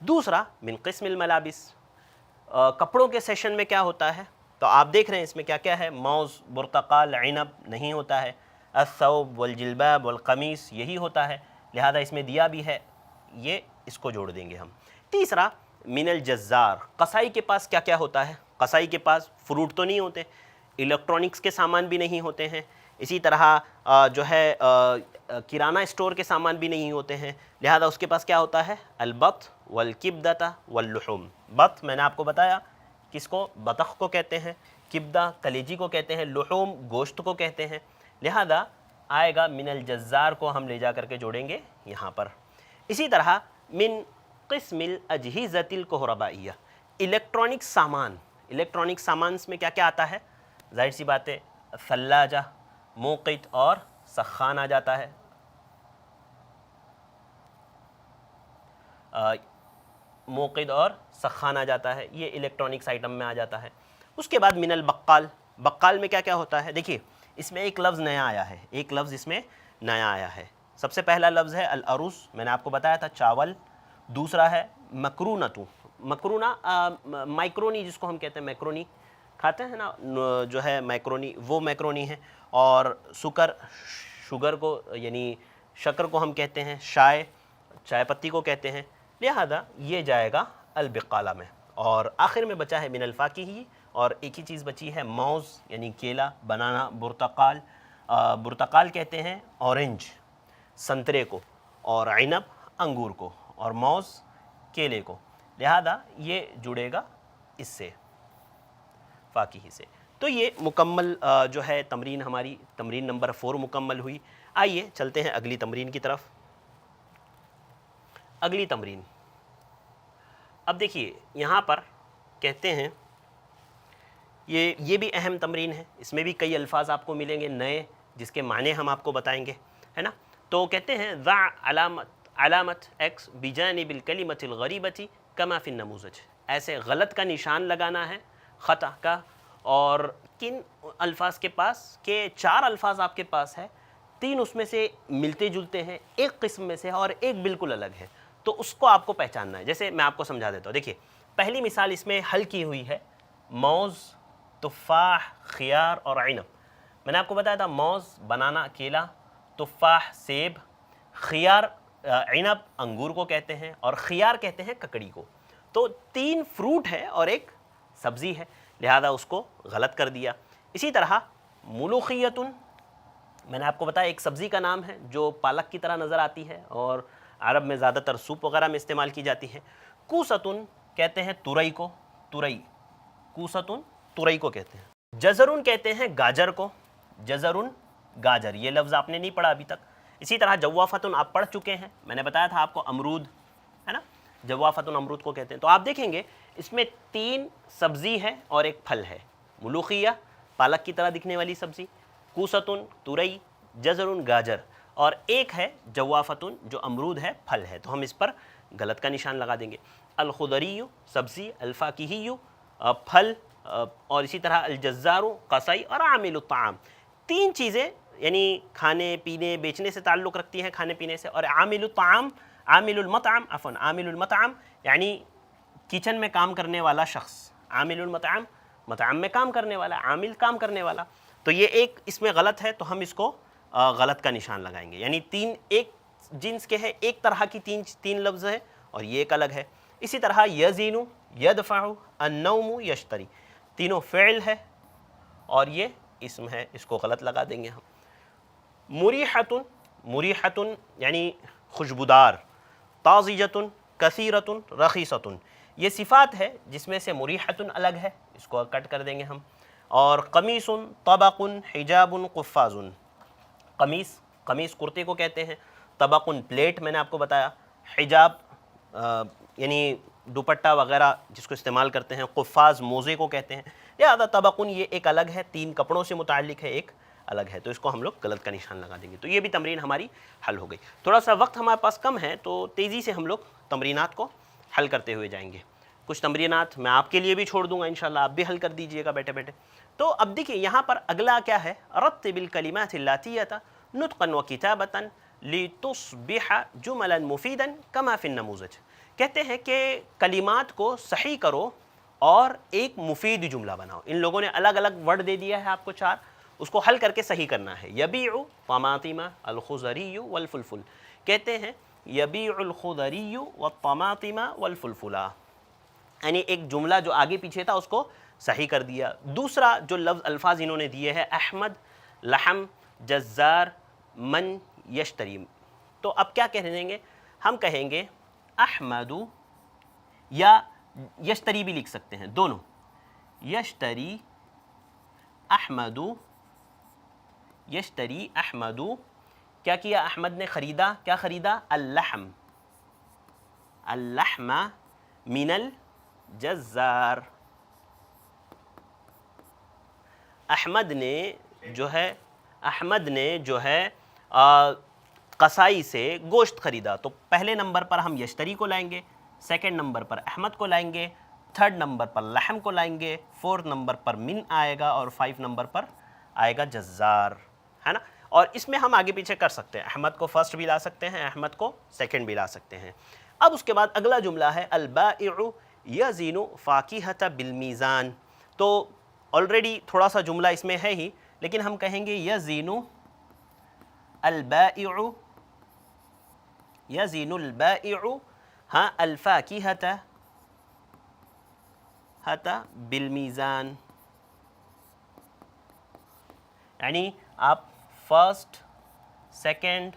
دوسرا من قسم الملابس، کپڑوں کے سیشن میں کیا ہوتا ہے؟ تو آپ دیکھ رہے ہیں اس میں کیا کیا ہے، موز، برتقال، عنب نہیں ہوتا ہے، الثوب والجلباب والقمیص یہی ہوتا ہے، لہذا اس میں دیا بھی ہے، یہ اس کو جوڑ دیں گے ہم۔ تیسرا من الجزار، قصائی کے پاس کیا کیا ہوتا ہے؟ قصائی کے پاس فروٹ تو نہیں ہوتے، الیکٹرانکس کے سامان بھی نہیں ہوتے ہیں، اسی طرح جو ہے کرانہ اسٹور کے سامان بھی نہیں ہوتے ہیں، لہذا اس کے پاس کیا ہوتا ہے؟ البط والکبدۃ واللحوم۔ بط میں نے آپ کو بتایا کس کو؟ بطخ کو کہتے ہیں، کبدہ کلیجی کو کہتے ہیں، لحوم گوشت کو کہتے ہیں، لہذا آئے گا من الجزار کو ہم لے جا کر کے جوڑیں گے یہاں پر۔ اسی طرح من قسم الاجہزۃ الکہربائیہ، الیکٹرانک سامان، الیکٹرانک سامانس میں کیا کیا آتا ہے؟ ظاہر سی بات ہے ثلاجہ، موقد اور سخان آ جاتا ہے، موقد اور سخان آ جاتا ہے، یہ الیکٹرانکس آئٹم میں آ جاتا ہے۔ اس کے بعد من البقال، بقال میں کیا کیا ہوتا ہے؟ دیکھیے اس میں ایک لفظ نیا آیا ہے، ایک لفظ اس میں نیا آیا ہے۔ سب سے پہلا لفظ ہے العروس، میں نے آپ کو بتایا تھا چاول، دوسرا ہے مکرونۃ، مکرونہ مائکرونی جس کو ہم کہتے ہیں، میکرونی کھاتے ہیں نا جو ہے میکرونی، وہ میکرونی ہے، اور سکر، شوگر کو یعنی شکر کو ہم کہتے ہیں، چائے پتی کو کہتے ہیں، لہذا یہ جائے گا البقالہ میں۔ اور آخر میں بچا ہے من الفاکہی، اور ایک ہی چیز بچی ہے موز یعنی کیلا، بنانا، برتقال، برتقال کہتے ہیں اورنج سنترے کو، اور عنب انگور کو، اور موز کیلے کو، لہذا یہ جڑے گا اس سے فاکہی سے۔ تو یہ مکمل جو ہے تمرین ہماری تمرین نمبر 4 مکمل ہوئی۔ آئیے چلتے ہیں اگلی تمرین کی طرف۔ اگلی تمرین، اب دیکھیے یہاں پر کہتے ہیں یہ بھی اہم تمرین ہے، اس میں بھی کئی الفاظ آپ کو ملیں گے نئے جس کے معنی ہم آپ کو بتائیں گے، ہے نا۔ تو کہتے ہیں ضع علامت ایکس بجانب الکلمۃ الغریبۃ کما فی النموذج، ایسے غلط کا نشان لگانا ہے، خطا کا، اور کن الفاظ کے پاس کہ 4 الفاظ آپ کے پاس ہے، 3 اس میں سے ملتے جلتے ہیں، ایک قسم میں سے اور ایک بالکل الگ ہے، تو اس کو آپ کو پہچاننا ہے۔ جیسے میں آپ کو سمجھا دیتا ہوں، دیکھیے پہلی مثال اس میں حل کی ہوئی ہے، موز، تفاح، خیار اور عنب۔ میں نے آپ کو بتایا تھا موز بنانا کیلا، تفاح سیب، خیار عنب انگور کو کہتے ہیں، اور خیار کہتے ہیں ککڑی کو۔ تو 3 فروٹ ہے اور ایک سبزی ہے، لہذا اس کو غلط کر دیا۔ اسی طرح ملوخیتن، میں نے آپ کو بتایا ایک سبزی کا نام ہے جو پالک کی طرح نظر آتی ہے اور عرب میں زیادہ تر سوپ وغیرہ میں استعمال کی جاتی ہے۔ کوستن کہتے ہیں ترئی کو، ترئی، کوستن ترئی کو کہتے ہیں۔ جزرن کہتے ہیں گاجر کو، جزرن گاجر، یہ لفظ آپ نے نہیں پڑھا ابھی تک۔ اسی طرح جوافتن آپ پڑھ چکے ہیں، میں نے بتایا تھا آپ کو امرود ہے نا، جوافتن امرود کو کہتے ہیں۔ تو آپ دیکھیں گے اس میں 3 سبزی ہے اور ایک پھل ہے، ملوخیہ پالک کی طرح دکھنے والی سبزی، کوستن ترئی، جزرن گاجر، اور ایک ہے جوافتن جو امرود ہے، پھل ہے، تو ہم اس پر غلط کا نشان لگا دیں گے۔ الخضری سبزی، الفاکہی پھل، اور اسی طرح الجزار قصائی اور عامل الطعام، 3 چیزیں یعنی کھانے پینے بیچنے سے تعلق رکھتی ہیں، کھانے پینے سے، اور عامل الطعام، عامل المطعم، عفوا عامل المطعم یعنی کچن میں کام کرنے والا شخص، عامل المطعم مطعم میں کام کرنے والا، عامل کام کرنے والا، تو یہ ایک اس میں غلط ہے، تو ہم اس کو غلط کا نشان لگائیں گے، یعنی 3 ایک جنس کے ہیں، ایک طرح کی 3 لفظ ہے اور یہ ایک الگ ہے۔ اسی طرح یزین، یدفع، النوم، یشتری، تینوں فعل ہے اور یہ اسم ہے، اس کو غلط لگا دیں گے ہم۔ مریحتن، مریحتن یعنی خوشبودار، طازجتن، کثیرتن، رخیصتن، یہ صفات ہے جس میں سے مریحتن الگ ہے، اس کو کٹ کر دیں گے ہم۔ اور قمیصن، طبقن، حجابن، قفازن، قمیص، قمیص کرتے کو کہتے ہیں، طبقن پلیٹ میں نے آپ کو بتایا، حجاب یعنی دوپٹہ وغیرہ جس کو استعمال کرتے ہیں، قفاز موزے کو کہتے ہیں، لہذا طبقن یہ ایک الگ ہے، 3 کپڑوں سے متعلق ہے، ایک الگ ہے، تو اس کو ہم لوگ غلط کا نشان لگا دیں گے۔ تو یہ بھی تمرین ہماری حل ہو گئی۔ تھوڑا سا وقت ہمارے پاس کم ہے تو تیزی سے ہم لوگ تمرینات کو حل کرتے ہوئے جائیں گے۔ کچھ تمرینات میں آپ کے لیے بھی چھوڑ دوں گا، انشاءاللہ آپ بھی حل کر دیجئے گا بیٹھے بیٹھے۔ تو اب دیکھیں یہاں پر اگلا کیا ہے، رتب الکلمات اللاتیۃ نطقا وکتابۃ لتصبح جملا مفیدا کما فی النموذج، کہتے ہیں کہ کلمات کو صحیح کرو اور ایک مفید جملہ بناؤ۔ ان لوگوں نے الگ الگ ورڈ دے دیا ہے آپ کو 4، اس کو حل کر کے صحیح کرنا ہے۔ یبیع طماطم الخضری والفلفل، کہتے ہیں یبیع الخضری والطماطم والفلفل، یعنی ایک جملہ جو آگے پیچھے تھا اس کو صحیح کر دیا۔ دوسرا جو الفاظ انہوں نے دیے ہیں احمد، لحم، جزار، من، یشتری، تو اب کیا کہہ دیں گے، ہم کہیں گے احمد، یا یشتری بھی لکھ سکتے ہیں، دونوں، یشتری احمد، یشتری احمد، کیا کیا احمد نے، خریدا، کیا خریدا، اللحم، اللحم من الجزار، احمد نے جو ہے قصائی سے گوشت خریدا، تو پہلے نمبر پر ہم یشتری کو لائیں گے، سیکنڈ نمبر پر احمد کو لائیں گے، تھرڈ نمبر پر لحم کو لائیں گے، فورتھ نمبر پر من آئے گا، اور 5 نمبر پر آئے گا جزار، ہے نا۔ اور اس میں ہم آگے پیچھے کر سکتے ہیں، احمد کو فرسٹ بھی لا سکتے ہیں، احمد کو سیکنڈ بھی لا سکتے ہیں۔ اب اس کے بعد اگلا جملہ ہے البائع یزین فاکہۃ بالمیزان، تو آلریڈی تھوڑا سا جملہ اس میں ہے ہی، لیکن ہم کہیں گے یزین البائع، یزین البائع ہاں الفاکہۃ بالمیزان، یعنی آپ فرسٹ، سیکنڈ،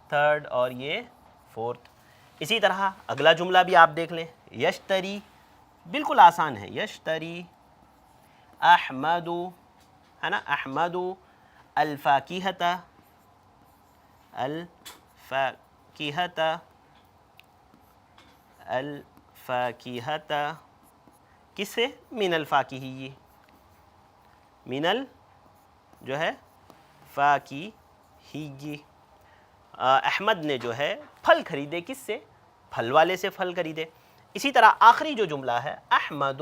تھرڈ اور یہ فورتھ۔ اسی طرح اگلا جملہ بھی آپ دیکھ لیں، یشتری، بالکل آسان ہے، یشتری احمد، ہے نا، احمد الفاکہۃ، الفاکہۃ، الفاکہۃ کس سے، من الفاکہی، من جو ہے فاکہی، احمد نے جو ہے پھل خریدے، کس سے، پھل والے سے پھل خریدے۔ اسی طرح آخری جو جملہ ہے احمد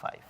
5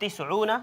90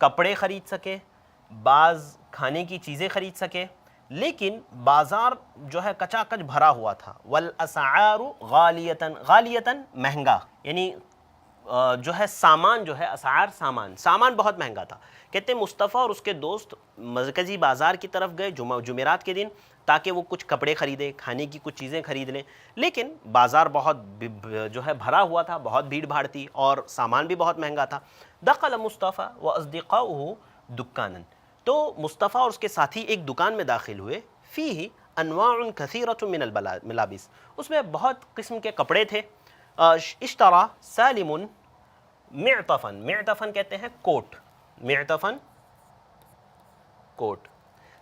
کپڑے خرید سکے، بعض کھانے کی چیزیں خرید سکے، لیکن بازار جو ہے کچا کچ بھرا ہوا تھا. والاسعار غالیتاً، غالیتاً مہنگا، یعنی جو ہے سامان جو ہے، اسعار سامان بہت مہنگا تھا. کہتے ہیں مصطفیٰ اور اس کے دوست مرکزی بازار کی طرف گئے جمعرات کے دن تاکہ وہ کچھ کپڑے خریدیں، کھانے کی کچھ چیزیں خرید لیں، لیکن بازار بہت جو ہے بھرا ہوا تھا، بہت بھیڑ بھاڑ تھی اور سامان بھی بہت مہنگا تھا. دخل مصطفیٰ واصدقاؤہ دکانا، تو مصطفیٰ اور اس کے ساتھی ایک دکان میں داخل ہوئے. فیہ انواع کثیرۃ من الملابس، اس میں بہت قسم کے کپڑے تھے. اشترى سالم معطفا، معطفا کہتے ہیں کوٹ، معطفا کوٹ.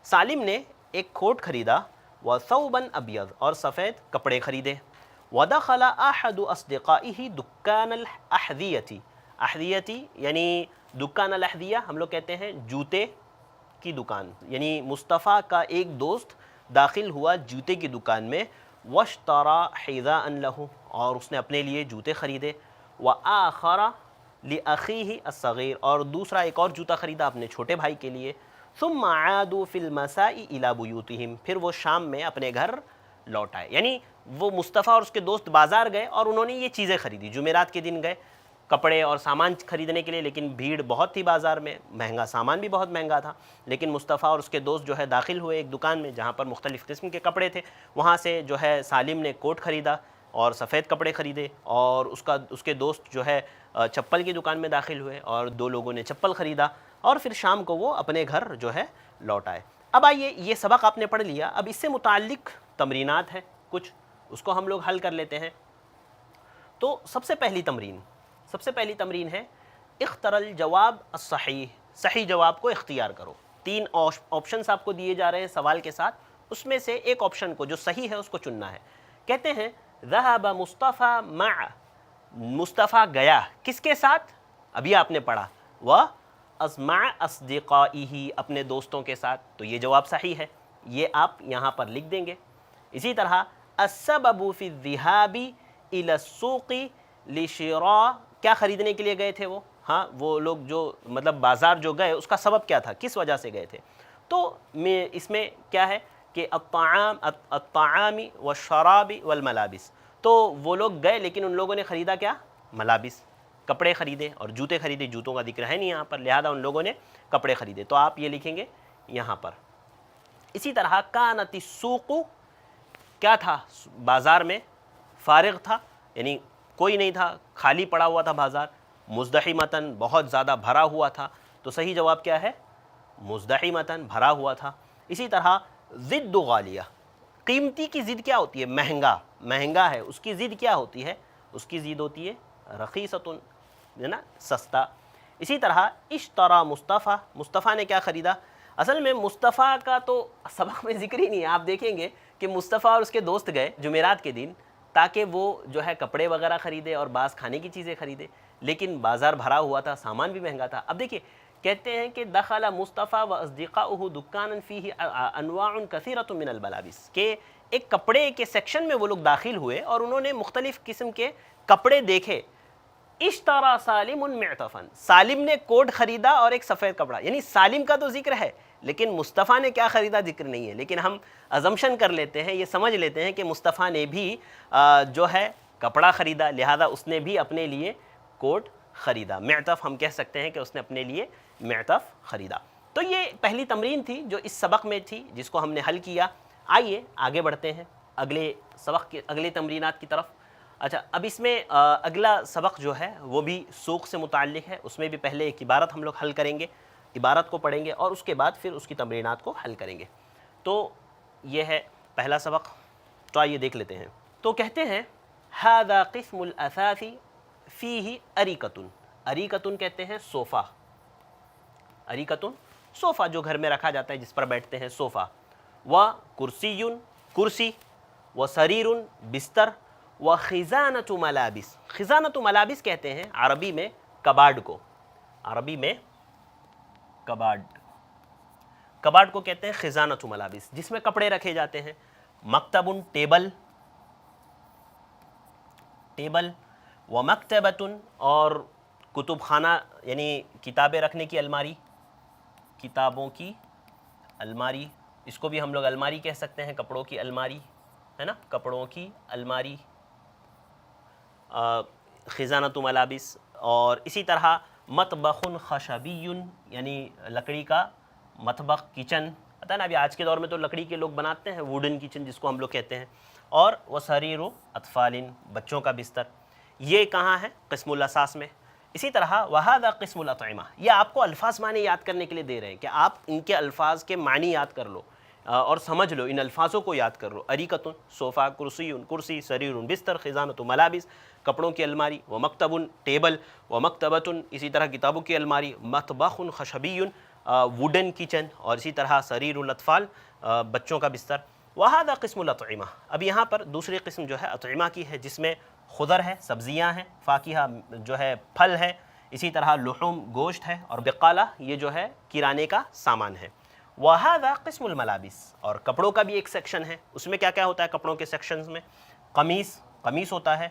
سالم نے ایک کوٹ خریدا. وثوبا ابیض، اور سفید کپڑے خریدے. ودخل احد اصدقائه دکان الاحذیہ، احذیتی یعنی دکان الاحذیہ ہم لوگ کہتے ہیں جوتے کی دکان، یعنی مصطفیٰ کا ایک دوست داخل ہوا جوتے کی دکان میں. واشترى حذاء له، اور اس نے اپنے لیے جوتے خریدے. وآخر لأخیہ الصغیر، اور دوسرا ایک اور جوتا خریدا اپنے چھوٹے بھائی کے لیے. ثم عادوا فی المساء الی بیوتہم، پھر وہ شام میں اپنے گھر لوٹ آئے. یعنی وہ مصطفیٰ اور اس کے دوست بازار گئے اور انہوں نے یہ چیزیں خریدی. جمعرات کے دن گئے کپڑے اور سامان خریدنے کے لیے، لیکن بھیڑ بہت تھی بازار میں، مہنگا سامان بھی بہت مہنگا تھا. لیکن مصطفیٰ اور اس کے دوست جو ہے داخل ہوئے ایک دکان میں جہاں پر مختلف قسم کے کپڑے تھے. وہاں سے جو ہے سالم نے کوٹ خریدا اور سفید کپڑے خریدے، اور اس کے دوست جو ہے چپل کی دکان میں داخل ہوئے اور دو لوگوں نے چپل خریدا، اور پھر شام کو وہ اپنے گھر جو ہے لوٹ آئے. اب آئیے، یہ سبق آپ نے پڑھ لیا. اب اس سے متعلق تمرینات ہیں کچھ، اس کو ہم لوگ حل کر لیتے ہیں. تو سب سے پہلی تمرین ہے اختر الجواب الصحیح، صحیح جواب کو اختیار کرو. 3 آپشنز آپ کو دیے جا رہے ہیں سوال کے ساتھ، اس میں سے ایک آپشن کو جو صحیح ہے اس کو چننا ہے. کہتے ہیں ذهب مصطفیٰ مع، مصطفیٰ گیا کس کے ساتھ؟ ابھی آپ نے پڑھا مع اصدقائہ، اپنے دوستوں کے ساتھ. تو یہ جواب صحیح ہے، یہ آپ یہاں پر لکھ دیں گے. اسی طرح السبب فی الذهاب الى السوق لشراء، کیا خریدنے کے لیے گئے تھے وہ؟ ہاں، وہ لوگ جو مطلب بازار جو گئے اس کا سبب کیا تھا، کس وجہ سے گئے تھے؟ تو اس میں کیا ہے کہ الطعام والشراب والملابس. تو وہ لوگ گئے لیکن ان لوگوں نے خریدا کیا؟ ملابس، کپڑے خریدے، اور جوتے خریدے. جوتوں کا ذکر ہے نہیں یہاں پر، لہذا ان لوگوں نے کپڑے خریدے. تو آپ یہ لکھیں گے یہاں پر. اسی طرح کانت السوق، کیا تھا بازار میں؟ فارغ تھا، یعنی کوئی نہیں تھا، خالی پڑا ہوا تھا بازار. مزدحمتاً، بہت زیادہ بھرا ہوا تھا. تو صحیح جواب کیا ہے؟ مزدحمتاً، بھرا ہوا تھا. اسی طرح ضد غالیہ، قیمتی کی ضد کیا ہوتی ہے؟ مہنگا ہے، اس کی ضد کیا ہوتی ہے؟ اس کی ضد ہوتی ہے رخیصۃ، ہے نا، سستا. اسی طرح اشترى مصطفیٰ، مصطفیٰ نے کیا خریدا؟ اصل میں مصطفیٰ کا تو سبق میں ذکر ہی نہیں ہے. آپ دیکھیں گے کہ مصطفیٰ اور اس کے دوست گئے جمعرات کے دن تاکہ وہ جو ہے کپڑے وغیرہ خریدے اور بعض کھانے کی چیزیں خریدے، لیکن بازار بھرا ہوا تھا، سامان بھی مہنگا تھا. اب دیکھیے کہتے ہیں کہ دخل مصطفیٰ واصدقاؤہ دکانا فیہ انواع کثیرۃ من الملابس، کہ ایک کپڑے کے سیکشن میں وہ لوگ داخل ہوئے اور انہوں نے مختلف قسم کے کپڑے دیکھے. اشترى سالم معطفا، سالم نے کوٹ خریدا اور ایک سفید کپڑا. یعنی سالم کا تو ذکر ہے لیکن مصطفیٰ نے کیا خریدا ذکر نہیں ہے. لیکن ہم ازمپشن کر لیتے ہیں، یہ سمجھ لیتے ہیں کہ مصطفیٰ نے بھی جو ہے کپڑا خریدا، لہذا اس نے بھی اپنے لیے کوٹ خریدا. معطف ہم کہہ سکتے ہیں کہ اس نے اپنے لیے معطف خریدا. تو یہ پہلی تمرین تھی جو اس سبق میں تھی، جس کو ہم نے حل کیا. آئیے آگے بڑھتے ہیں اگلے سبق کے اگلے تمرینات کی طرف. اچھا، اب اس میں اگلا سبق جو ہے وہ بھی سوق سے متعلق ہے. اس میں بھی پہلے ایک عبارت ہم لوگ حل کریں گے، عبارت کو پڑھیں گے اور اس کے بعد پھر اس کی تمرینات کو حل کریں گے. تو یہ ہے پہلا سبق. تو آئیے دیکھ لیتے ہیں. تو کہتے ہیں ھذا قسم الاثاث فیہ اریکۃ، اریکۃ کہتے ہیں صوفہ، اریکۃ صوفہ جو گھر میں رکھا جاتا ہے جس پر بیٹھتے ہیں، صوفہ. و کرسی، کرسی. و سریر، بستر. و خزانۃ ملابس، خزانۃ ملابس کہتے ہیں عربی میں کباڈ کو، عربی میں کباڈ کو کہتے ہیں خزانۃ ملابس، جس میں کپڑے رکھے جاتے ہیں. مکتب، ٹیبل، و مکتبۃ، اور کتب خانہ یعنی کتابیں رکھنے کی الماری. کتابوں کی الماری، اس کو بھی ہم لوگ الماری کہہ سکتے ہیں، کپڑوں کی الماری ہے نا، کپڑوں کی الماری، خزانۃ ملابس. اور اسی طرح مطبخ خشبی، یعنی لکڑی کا مطبخ، کچن، پتہ ہے نا ابھی آج کے دور میں تو لکڑی کے لوگ بناتے ہیں، ووڈن کچن جس کو ہم لوگ کہتے ہیں. اور وسریر اطفال، بچوں کا بستر. یہ کہاں ہے؟ قسم الاساس میں. اسی طرح وہذا قسم الاطعمہ، یہ آپ کو الفاظ معنی یاد کرنے کے لیے دے رہے ہیں کہ آپ ان کے الفاظ کے معنی یاد کر لو اور سمجھ لو، ان الفاظوں کو یاد کر لو. اریکۃ صوفہ، کرسی کرسی، سریر بستر، خزانۃ ملابس کپڑوں کی الماری، و مکتب ٹیبل، و مکتبۃ اسی طرح کتابوں کی الماری، مطبخ خشبی ووڈن کچن، اور اسی طرح سریر الاطفال بچوں کا بستر. وہذا قسم الاطعمہ. اب یہاں پر دوسری قسم جو ہے اطعمہ کی ہے، جس میں خضر ہے، سبزیاں ہیں، فاکہہ جو ہے پھل ہے، اسی طرح لحوم گوشت ہے، اور بقالہ یہ جو ہے کرانے کا سامان ہے. وہذا قسم الملابس. اور کپڑوں کا بھی ایک سیکشن ہے، اس میں کیا کیا ہوتا ہے کپڑوں کے سیکشنز میں؟ قمیص، قمیص ہوتا ہے،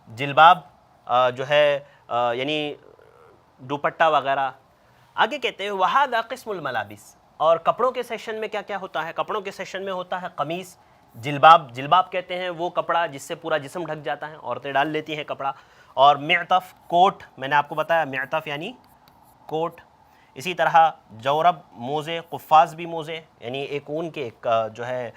جلباب جو ہے یعنی دوپٹہ وغیرہ. آگے کہتے ہیں وہذا قسم الملابس. اور کپڑوں کے سیکشن میں کیا کیا ہوتا ہے؟ کپڑوں کے سیکشن میں ہوتا ہے قمیص، جلباب. جلباب کہتے ہیں وہ کپڑا جس سے پورا جسم ڈھک جاتا ہے، عورتیں ڈال لیتی ہیں کپڑا. اور معطف، کوٹ، میں نے آپ کو بتایا معطف یعنی کوٹ. اسی طرح جورب، موزے، قفاز بھی موزے، یعنی ایک اون کے ایک جو ہے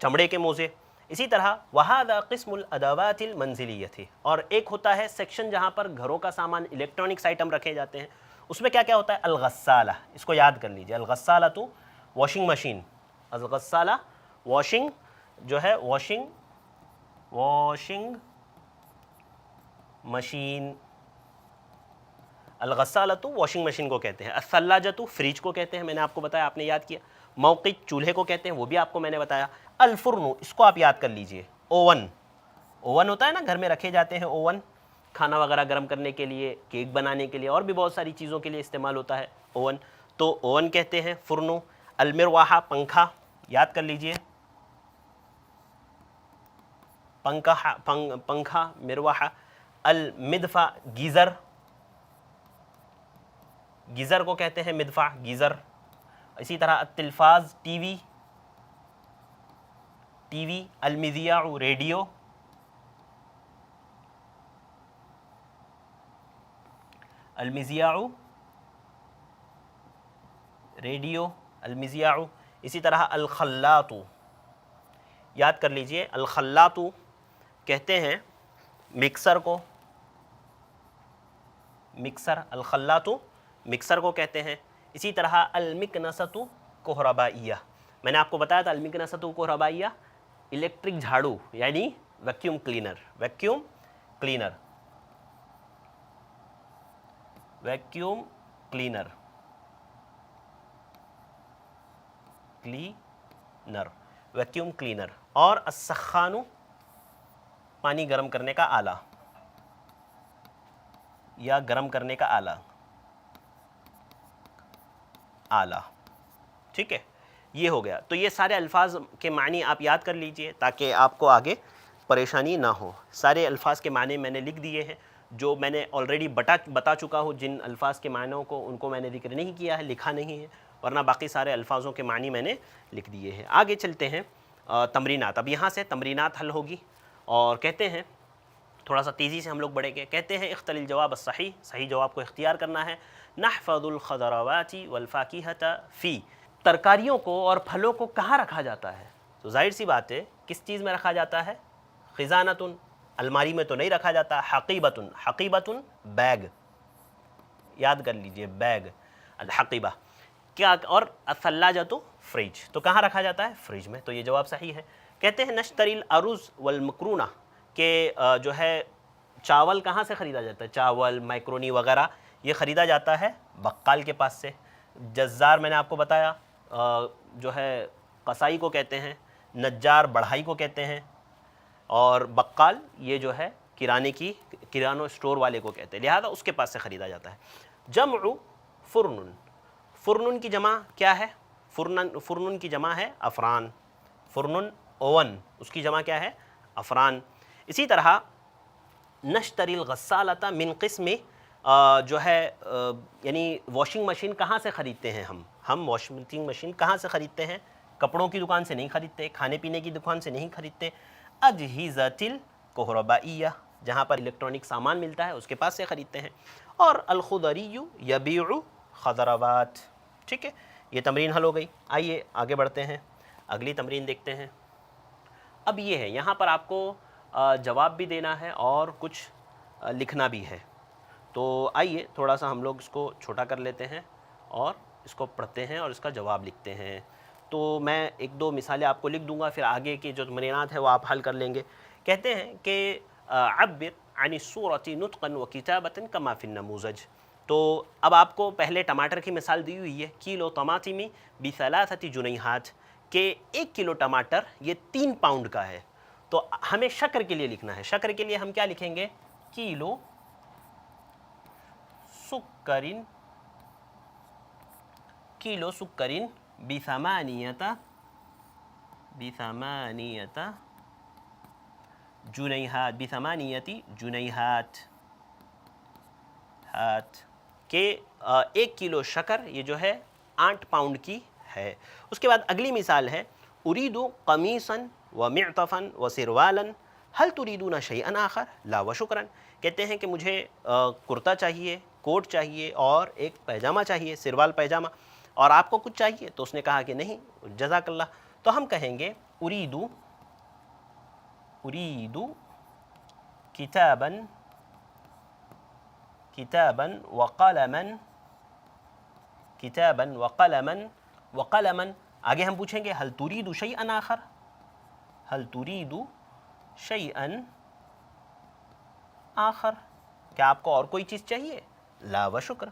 چمڑے کے موزے. اسی طرح وہذا قسم الادوات المنزلیہ. اور ایک ہوتا ہے سیکشن جہاں پر گھروں کا سامان، الیکٹرانکس آئٹم رکھے جاتے ہیں. اس میں کیا کیا ہوتا ہے؟ الغسالہ. اس کو یاد کر لیجئے، الغسالہ تو واشنگ مشین. الغسالہ واشنگ جو ہے واشنگ مشین. الغسالۃ واشنگ مشین کو کہتے ہیں. الثلاجۃ فریج کو کہتے ہیں، میں نے آپ کو بتایا، آپ نے یاد کیا. موقد چولہے کو کہتے ہیں، وہ بھی آپ کو میں نے بتایا. الفرن، اس کو آپ یاد کر لیجئے، اوون. اوون ہوتا ہے نا، گھر میں رکھے جاتے ہیں اوون، کھانا وغیرہ گرم کرنے کے لیے، کیک بنانے کے لیے، اور بھی بہت ساری چیزوں کے لیے استعمال ہوتا ہے اوون، تو اوون کہتے ہیں فرنو. المروحہ، پنکھا، یاد کر لیجئے، پنکھا، مروحہ. المدفع، گیزر، گیزر کو کہتے ہیں مدفع، گیزر. اسی طرح التلفاز، ٹی وی. المذیاع، ریڈیو. المذیاع، ریڈیو، المذیاع. اسی طرح الخلاط، یاد کر لیجئے، الخلاط کہتے ہیں مکسر کو، مکسر. الخلاط مکسر کو کہتے ہیں. اسی طرح المکنسۃ کہربائیہ. میں نے آپ کو بتایا تھا المکنسۃ کہربائیہ الیکٹرک جھاڑو یعنی vacuum cleaner. Vacuum cleaner, vacuum cleaner, vacuum cleaner. اور السخان، پانی گرم کرنے کا آلہ یا گرم کرنے کا آلہ. ٹھیک ہے، یہ ہو گیا. تو یہ سارے الفاظ کے معنی آپ یاد کر لیجئے تاکہ آپ کو آگے پریشانی نہ ہو. سارے الفاظ کے معنی میں نے لکھ دیے ہیں، جو میں نے آلریڈی بتا چکا ہوں. جن الفاظ کے معنیوں کو ان کو میں نے ذکر نہیں کیا ہے، لکھا نہیں ہے، ورنہ باقی سارے الفاظوں کے معنی میں نے لکھ دیے ہیں. آگے چلتے ہیں تمرینات. اب یہاں سے تمرینات حل ہوگی، اور کہتے ہیں تھوڑا سا تیزی سے ہم لوگ بڑھیں گے. کہتے ہیں اختر الجواب الصحیح، صحیح جواب کو اختیار کرنا ہے. نحفظ الخضروات والفاکہۃ فی. ترکاریوں کو اور پھلوں کو کہاں رکھا جاتا ہے؟ تو ظاہر سی بات ہے کس چیز میں رکھا جاتا ہے؟ خزانۃ، الماری میں تو نہیں رکھا جاتا. حقیبۃ، حقیبۃ بیگ، یاد کر لیجئے بیگ، الحقیبہ کیا. اور الثلاجۃ فریج، تو کہاں رکھا جاتا ہے؟ فریج میں. تو یہ جواب صحیح ہے. کہتے ہیں نشتری الارز والمکرونہ، کہ جو ہے چاول کہاں سے خریدا جاتا ہے؟ چاول، میکرونی وغیرہ یہ خریدا جاتا ہے بقال کے پاس سے. جزار میں نے آپ کو بتایا جو ہے قصائی کو کہتے ہیں، نجار بڑھائی کو کہتے ہیں، اور بقال یہ جو ہے کرانو اسٹور والے کو کہتے ہیں، لہذا اس کے پاس سے خریدا جاتا ہے. جمع فرن، فرن کی جمع کیا ہے؟ فرن کی جمع ہے افران. فرن اوون، اس کی جمع کیا ہے؟ افران. اسی طرح نشتری الغسالۃ من قسم جو ہے یعنی واشنگ مشین کہاں سے خریدتے ہیں ہم واشنگ مشین کہاں سے خریدتے ہیں؟ کپڑوں کی دکان سے نہیں خریدتے، کھانے پینے کی دکان سے نہیں خریدتے، اجہزۃ الکہربائیہ، جہاں پر الیکٹرانک سامان ملتا ہے اس کے پاس سے خریدتے ہیں۔ اور الخضری یبیع خضروات، ٹھیک ہے، یہ تمرین حل ہو گئی۔ آئیے آگے بڑھتے ہیں، اگلی تمرین دیکھتے ہیں۔ اب یہ ہے، یہاں پر آپ کو جواب بھی دینا ہے اور کچھ لکھنا بھی ہے۔ تو آئیے تھوڑا سا ہم لوگ اس کو چھوٹا کر لیتے ہیں اور اس کو پڑھتے ہیں اور اس کا جواب لکھتے ہیں۔ تو میں ایک دو مثالیں آپ کو لکھ دوں گا، پھر آگے کی جو تمرینات ہیں وہ آپ حل کر لیں گے۔ کہتے ہیں کہ عبر عن الصورۃ نطقا وکتابۃ کما فی النموذج۔ تو اب آپ کو پہلے ٹماٹر کی مثال دی ہوئی ہے، کلو طماطم بثلاثۃ جنیحات، کہ 1 کلو ٹماٹر یہ 3 پاؤنڈ کا ہے۔ تو ہمیں شکر کے لیے لکھنا ہے، شکر کے لیے ہم کیا لکھیں گے؟ کلو سکرین، کلو سکرین بثمانیۃ جنیحات، بثمانیۃ جنیحات، کہ 1 کلو شکر یہ جو ہے 8 پاؤنڈ کی ہے۔ اس کے بعد اگلی مثال ہے اريد قمیصا ومعطفا وسروالا هل تريدون شيئا آخر لا وشکرا۔ کہتے ہیں کہ مجھے کرتا چاہیے، کوٹ چاہیے اور ایک پیجامہ چاہیے، سروال پیجامہ، اور آپ کو کچھ چاہیے؟ تو اس نے کہا کہ نہیں، جزاک اللہ۔ تو ہم کہیں گے اريد کتابا وقلما، آگے ہم پوچھیں گے هل تريد شيئا آخر، هل تريد شيئا آخر، کیا آپ کو اور کوئی چیز چاہیے؟ لا وشکر،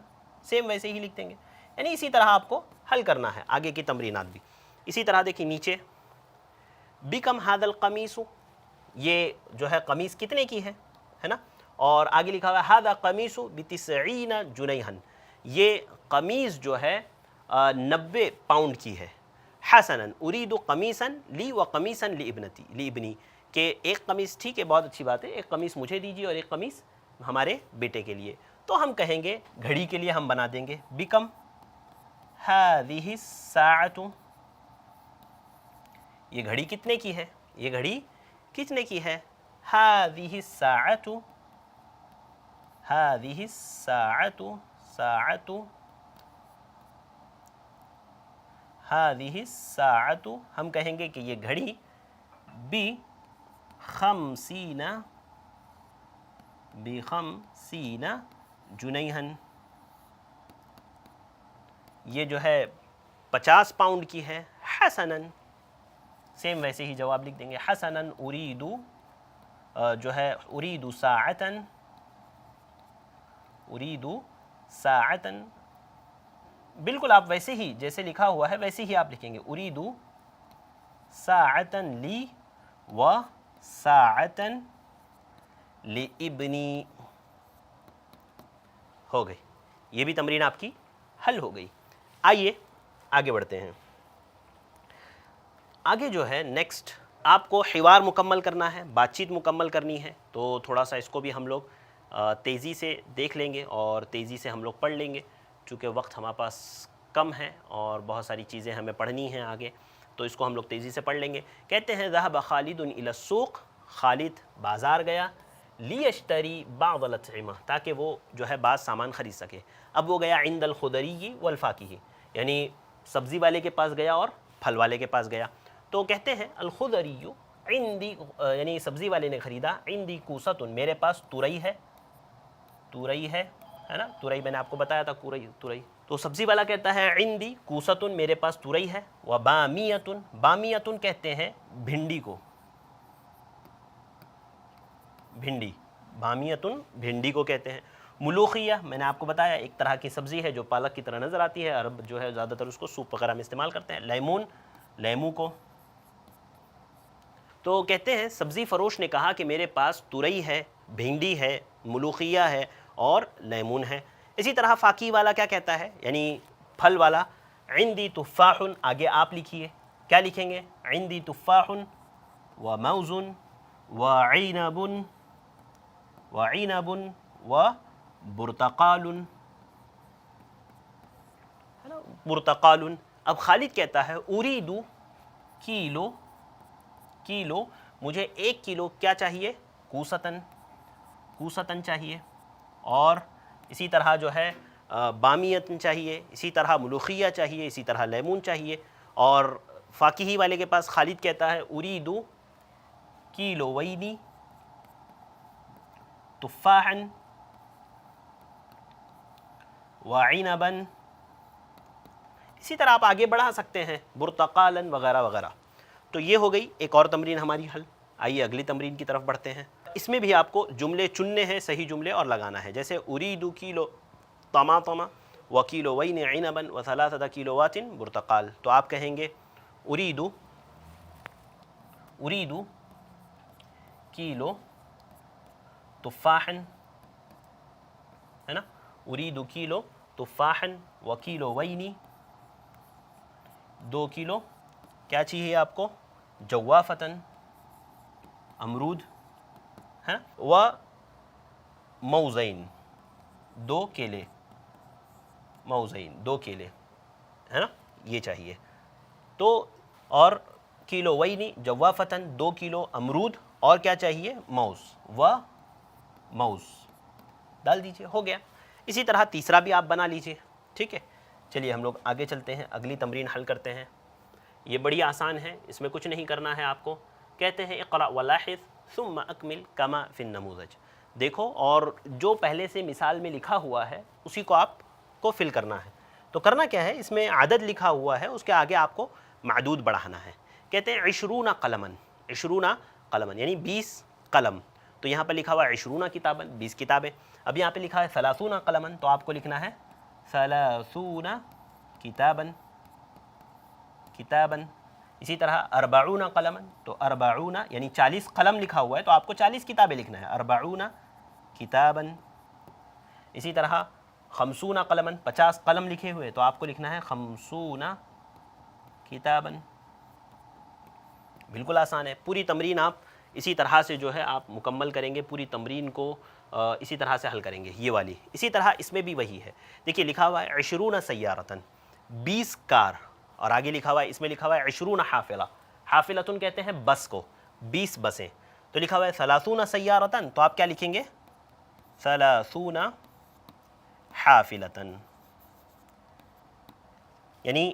سیم ویسے ہی لکھ دیں گے۔ یعنی اسی طرح آپ کو حل کرنا ہے آگے کی تمرینات بھی۔ اسی طرح دیکھیں نیچے بکم هذا القمیص، یہ جو ہے قمیص کتنے کی ہے نا، اور آگے لکھا ہوا هذا قمیص ب90 جنیحا، یہ قمیص جو ہے 90 پاؤنڈ کی ہے۔ حسنا اريد قمیصا لی وقمیصا لابنی، کہ ایک قمیص ٹھیک ہے، بہت اچھی بات ہے، ایک قمیص مجھے دیجیے اور ایک قمیص ہمارے بیٹے کے لیے۔ تو ہم کہیں گے گھڑی کے لیے ہم بنا دیں گے بکم هذه الساعة، یہ گھڑی کتنے کی ہے؟ یہ گھڑی کتنے کی ہے؟ هذه الساعة، هذه الساعة، هذه الساعة، ہم کہیں گے کہ یہ گھڑی ب50 جنیحا، یہ جو ہے 50 پاؤنڈ کی ہے۔ حسنا، سیم ویسے ہی جواب لکھ دیں گے، حسنا اريد جو ہے اريد ساعة، اريد ساعة، بالکل آپ ویسے ہی جیسے لکھا ہوا ہے ویسے ہی آپ لکھیں گے، اريد ساعة لی وساعة لابنی، ہو گئی، یہ بھی تمرین آپ کی حل ہو گئی۔ آئیے آگے بڑھتے ہیں۔ آگے جو ہے نیکسٹ آپ کو حوار مکمل کرنا ہے، بات چیت مکمل کرنی ہے، تو تھوڑا سا اس کو بھی ہم لوگ تیزی سے دیکھ لیں گے اور تیزی سے ہم لوگ پڑھ لیں گے، چونکہ وقت ہمارے پاس کم ہے اور بہت ساری چیزیں ہمیں پڑھنی ہیں آگے، تو اس کو ہم لوگ تیزی سے پڑھ لیں گے۔ کہتے ہیں ذهب خالد الى السوق، خالد بازار گیا، لیشتری بعض الاطعمہ، تاکہ وہ جو ہے بعض سامان خرید سکے۔ اب وہ گیا عند الخضری والفاکہہ، یعنی سبزی والے کے پاس گیا اور پھل والے کے پاس گیا۔ تو کہتے ہیں الخضری عندی، یعنی سبزی والے نے خریدا، عندی کوسۃ، میرے پاس تورئی ہے، تورئی ہے نا، تورئی میں نے آپ کو بتایا تھا، تورئی۔ تو سبزی والا کہتا ہے عندی کوسۃ، میرے پاس تورئی ہے، وبامیۃ، بامیۃ کہتے ہیں بھنڈی کو، بھنڈی، بامیۃ بھنڈی کو کہتے ہیں۔ ملوخیہ میں نے آپ کو بتایا ایک طرح کی سبزی ہے جو پالک کی طرح نظر آتی ہے، عرب جو ہے زیادہ تر اس کو سوپ وغیرہ میں استعمال کرتے ہیں۔ لیمون، لیمو کو۔ تو کہتے ہیں سبزی فروش نے کہا کہ میرے پاس تورئی ہے، بھنڈی ہے، ملوخیہ ہے اور لیمون ہے۔ اسی طرح فاکہ والا کیا کہتا ہے، یعنی پھل والا، عندی تفاح، آگے آپ لکھیے، کیا لکھیں گے؟ عندی تفاح وموز وعنب وبرتقال، برتقال. اب خالد کہتا ہے اریدو کیلو مجھے 1 کلو کیا چاہیے؟ کوستن چاہیے، اور اسی طرح جو ہے بامیتن چاہیے، اسی طرح ملوخیہ چاہیے، اسی طرح لیمون چاہیے. اور فاکہی والے کے پاس خالد کہتا ہے اریدو کیلوین تفاحا وعنبا. اسی طرح آپ آگے بڑھا سکتے ہیں برتقالا وغیرہ وغیرہ. تو یہ ہو گئی ایک اور تمرین ہماری حل. آئیے اگلی تمرین کی طرف بڑھتے ہیں. اس میں بھی آپ کو جملے چننے ہیں، صحیح جملے اور لگانا ہے. جیسے اریدو کیلو طماطم وکیلوین عنبا وثلاثة کلوات برتقال. تو آپ کہیں گے اریدو کیلو تفاحا، ہے نا، اریدو کیلو تفاحا وکیلوین 2 کلو کیا چاہیے آپ کو؟ جوافتن امرود، ہے، و موزین 2 کیلے، موزین 2 کیلے، ہے نا، یہ چاہیے. تو اور کیلوین جوافتن 2 کلو امرود، اور کیا چاہیے؟ موز ڈال دیجئے، ہو گیا. اسی طرح تیسرا بھی آپ بنا لیجئے. ٹھیک ہے، چلیے ہم لوگ آگے چلتے ہیں، اگلی تمرین حل کرتے ہیں. یہ بڑی آسان ہے، اس میں کچھ نہیں کرنا ہے آپ کو. کہتے ہیں اقرأ ولاحظ ثم اکمل کما فی النموذج. دیکھو اور جو پہلے سے مثال میں لکھا ہوا ہے اسی کو آپ کو فل کرنا ہے. تو کرنا کیا ہے، اس میں عدد لکھا ہوا ہے، اس کے آگے آپ کو معدود بڑھانا ہے. کہتے ہیں 20 قلما، 20 قلما یعنی 20 قلم. تو یہاں پہ لکھا ہوا ہے 20 کتابا، 20 کتابیں. اب یہاں پہ لکھا ہے 30 قلما، تو آپ کو لکھنا ہے 30 کتابا. اسی طرح 40 قلما، تو 40 یعنی 40 قلم لکھا ہوا ہے تو آپ کو 40 کتابیں لکھنا ہے، 40 کتابا. اسی طرح 50 قلما، 50 قلم لکھے ہوئے تو آپ کو لکھنا ہے 50 کتابا. بالکل آسان ہے. پوری تمرین آپ اسی طرح سے جو ہے آپ مکمل کریں گے، پوری تمرین کو اسی طرح سے حل کریں گے یہ والی. اسی طرح اس میں بھی وہی ہے. دیکھیے لکھا ہوا ہے 20 سیارتن، 20 کار، اور آگے لکھا ہوا ہے، اس میں لکھا ہوا ہے 20 حافلہ. حافلتن کہتے ہیں بس کو، 20 بسیں. تو لکھا ہوا ہے 30 سیارتن، تو آپ کیا لکھیں گے؟ 30 حافلتن، یعنی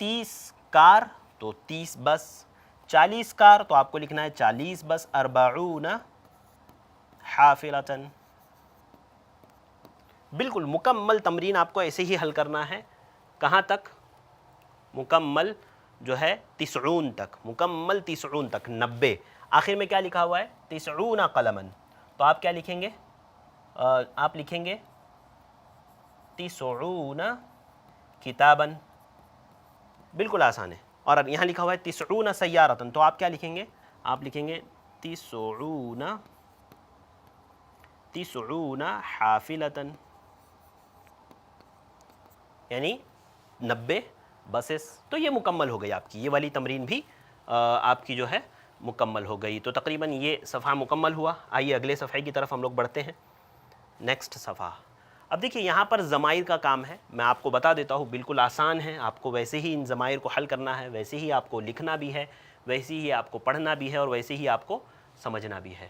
30 کار تو 30 بس، 40 کار تو آپ کو لکھنا ہے 40 بس، 40 حافلتن. بالکل مکمل تمرین آپ کو ایسے ہی حل کرنا ہے. کہاں تک؟ مکمل جو ہے 90 تک، مکمل 90 تک، 90. آخر میں کیا لکھا ہوا ہے؟ 90 قلما. تو آپ کیا لکھیں گے؟ آپ لکھیں گے 90 کتابا. بالکل آسان ہے. اور یہاں لکھا ہوا ہے 90 سیارتن، تو آپ کیا لکھیں گے؟ آپ لکھیں گے 90 حافلتن، یعنی 90 بسز. تو یہ مکمل ہو گئی آپ کی یہ والی تمرین بھی آپ کی جو ہے مکمل ہو گئی. تو تقریباً یہ صفحہ مکمل ہوا. آئیے اگلے صفحے کی طرف ہم لوگ بڑھتے ہیں. نیکسٹ صفحہ. اب دیکھیے یہاں پر ضمائر کا کام ہے. میں آپ کو بتا دیتا ہوں، بالکل آسان ہے. آپ کو ویسے ہی ان ضمائر کو حل کرنا ہے، ویسے ہی آپ کو لکھنا بھی ہے، ویسے ہی آپ کو پڑھنا بھی ہے، اور ویسے ہی آپ کو سمجھنا بھی ہے.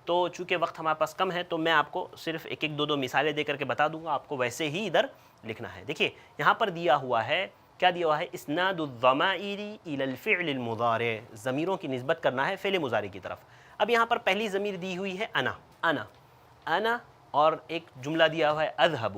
تو چونکہ وقت ہمارے پاس کم ہے تو میں آپ کو صرف ایک ایک 2 مثالیں دے کر کے بتا دوں گا. آپ کو ویسے ہی ادھر لکھنا ہے. دیکھیے یہاں پر دیا ہوا ہے، کیا دیا ہوا ہے؟ اسناد الضمائر الی الفعل المضارع. ضمیروں کی نسبت کرنا ہے فعل مضارع کی طرف. اب یہاں پر پہلی ضمیر دی ہوئی ہے انا، اور ایک جملہ دیا ہوا ہے اذهب.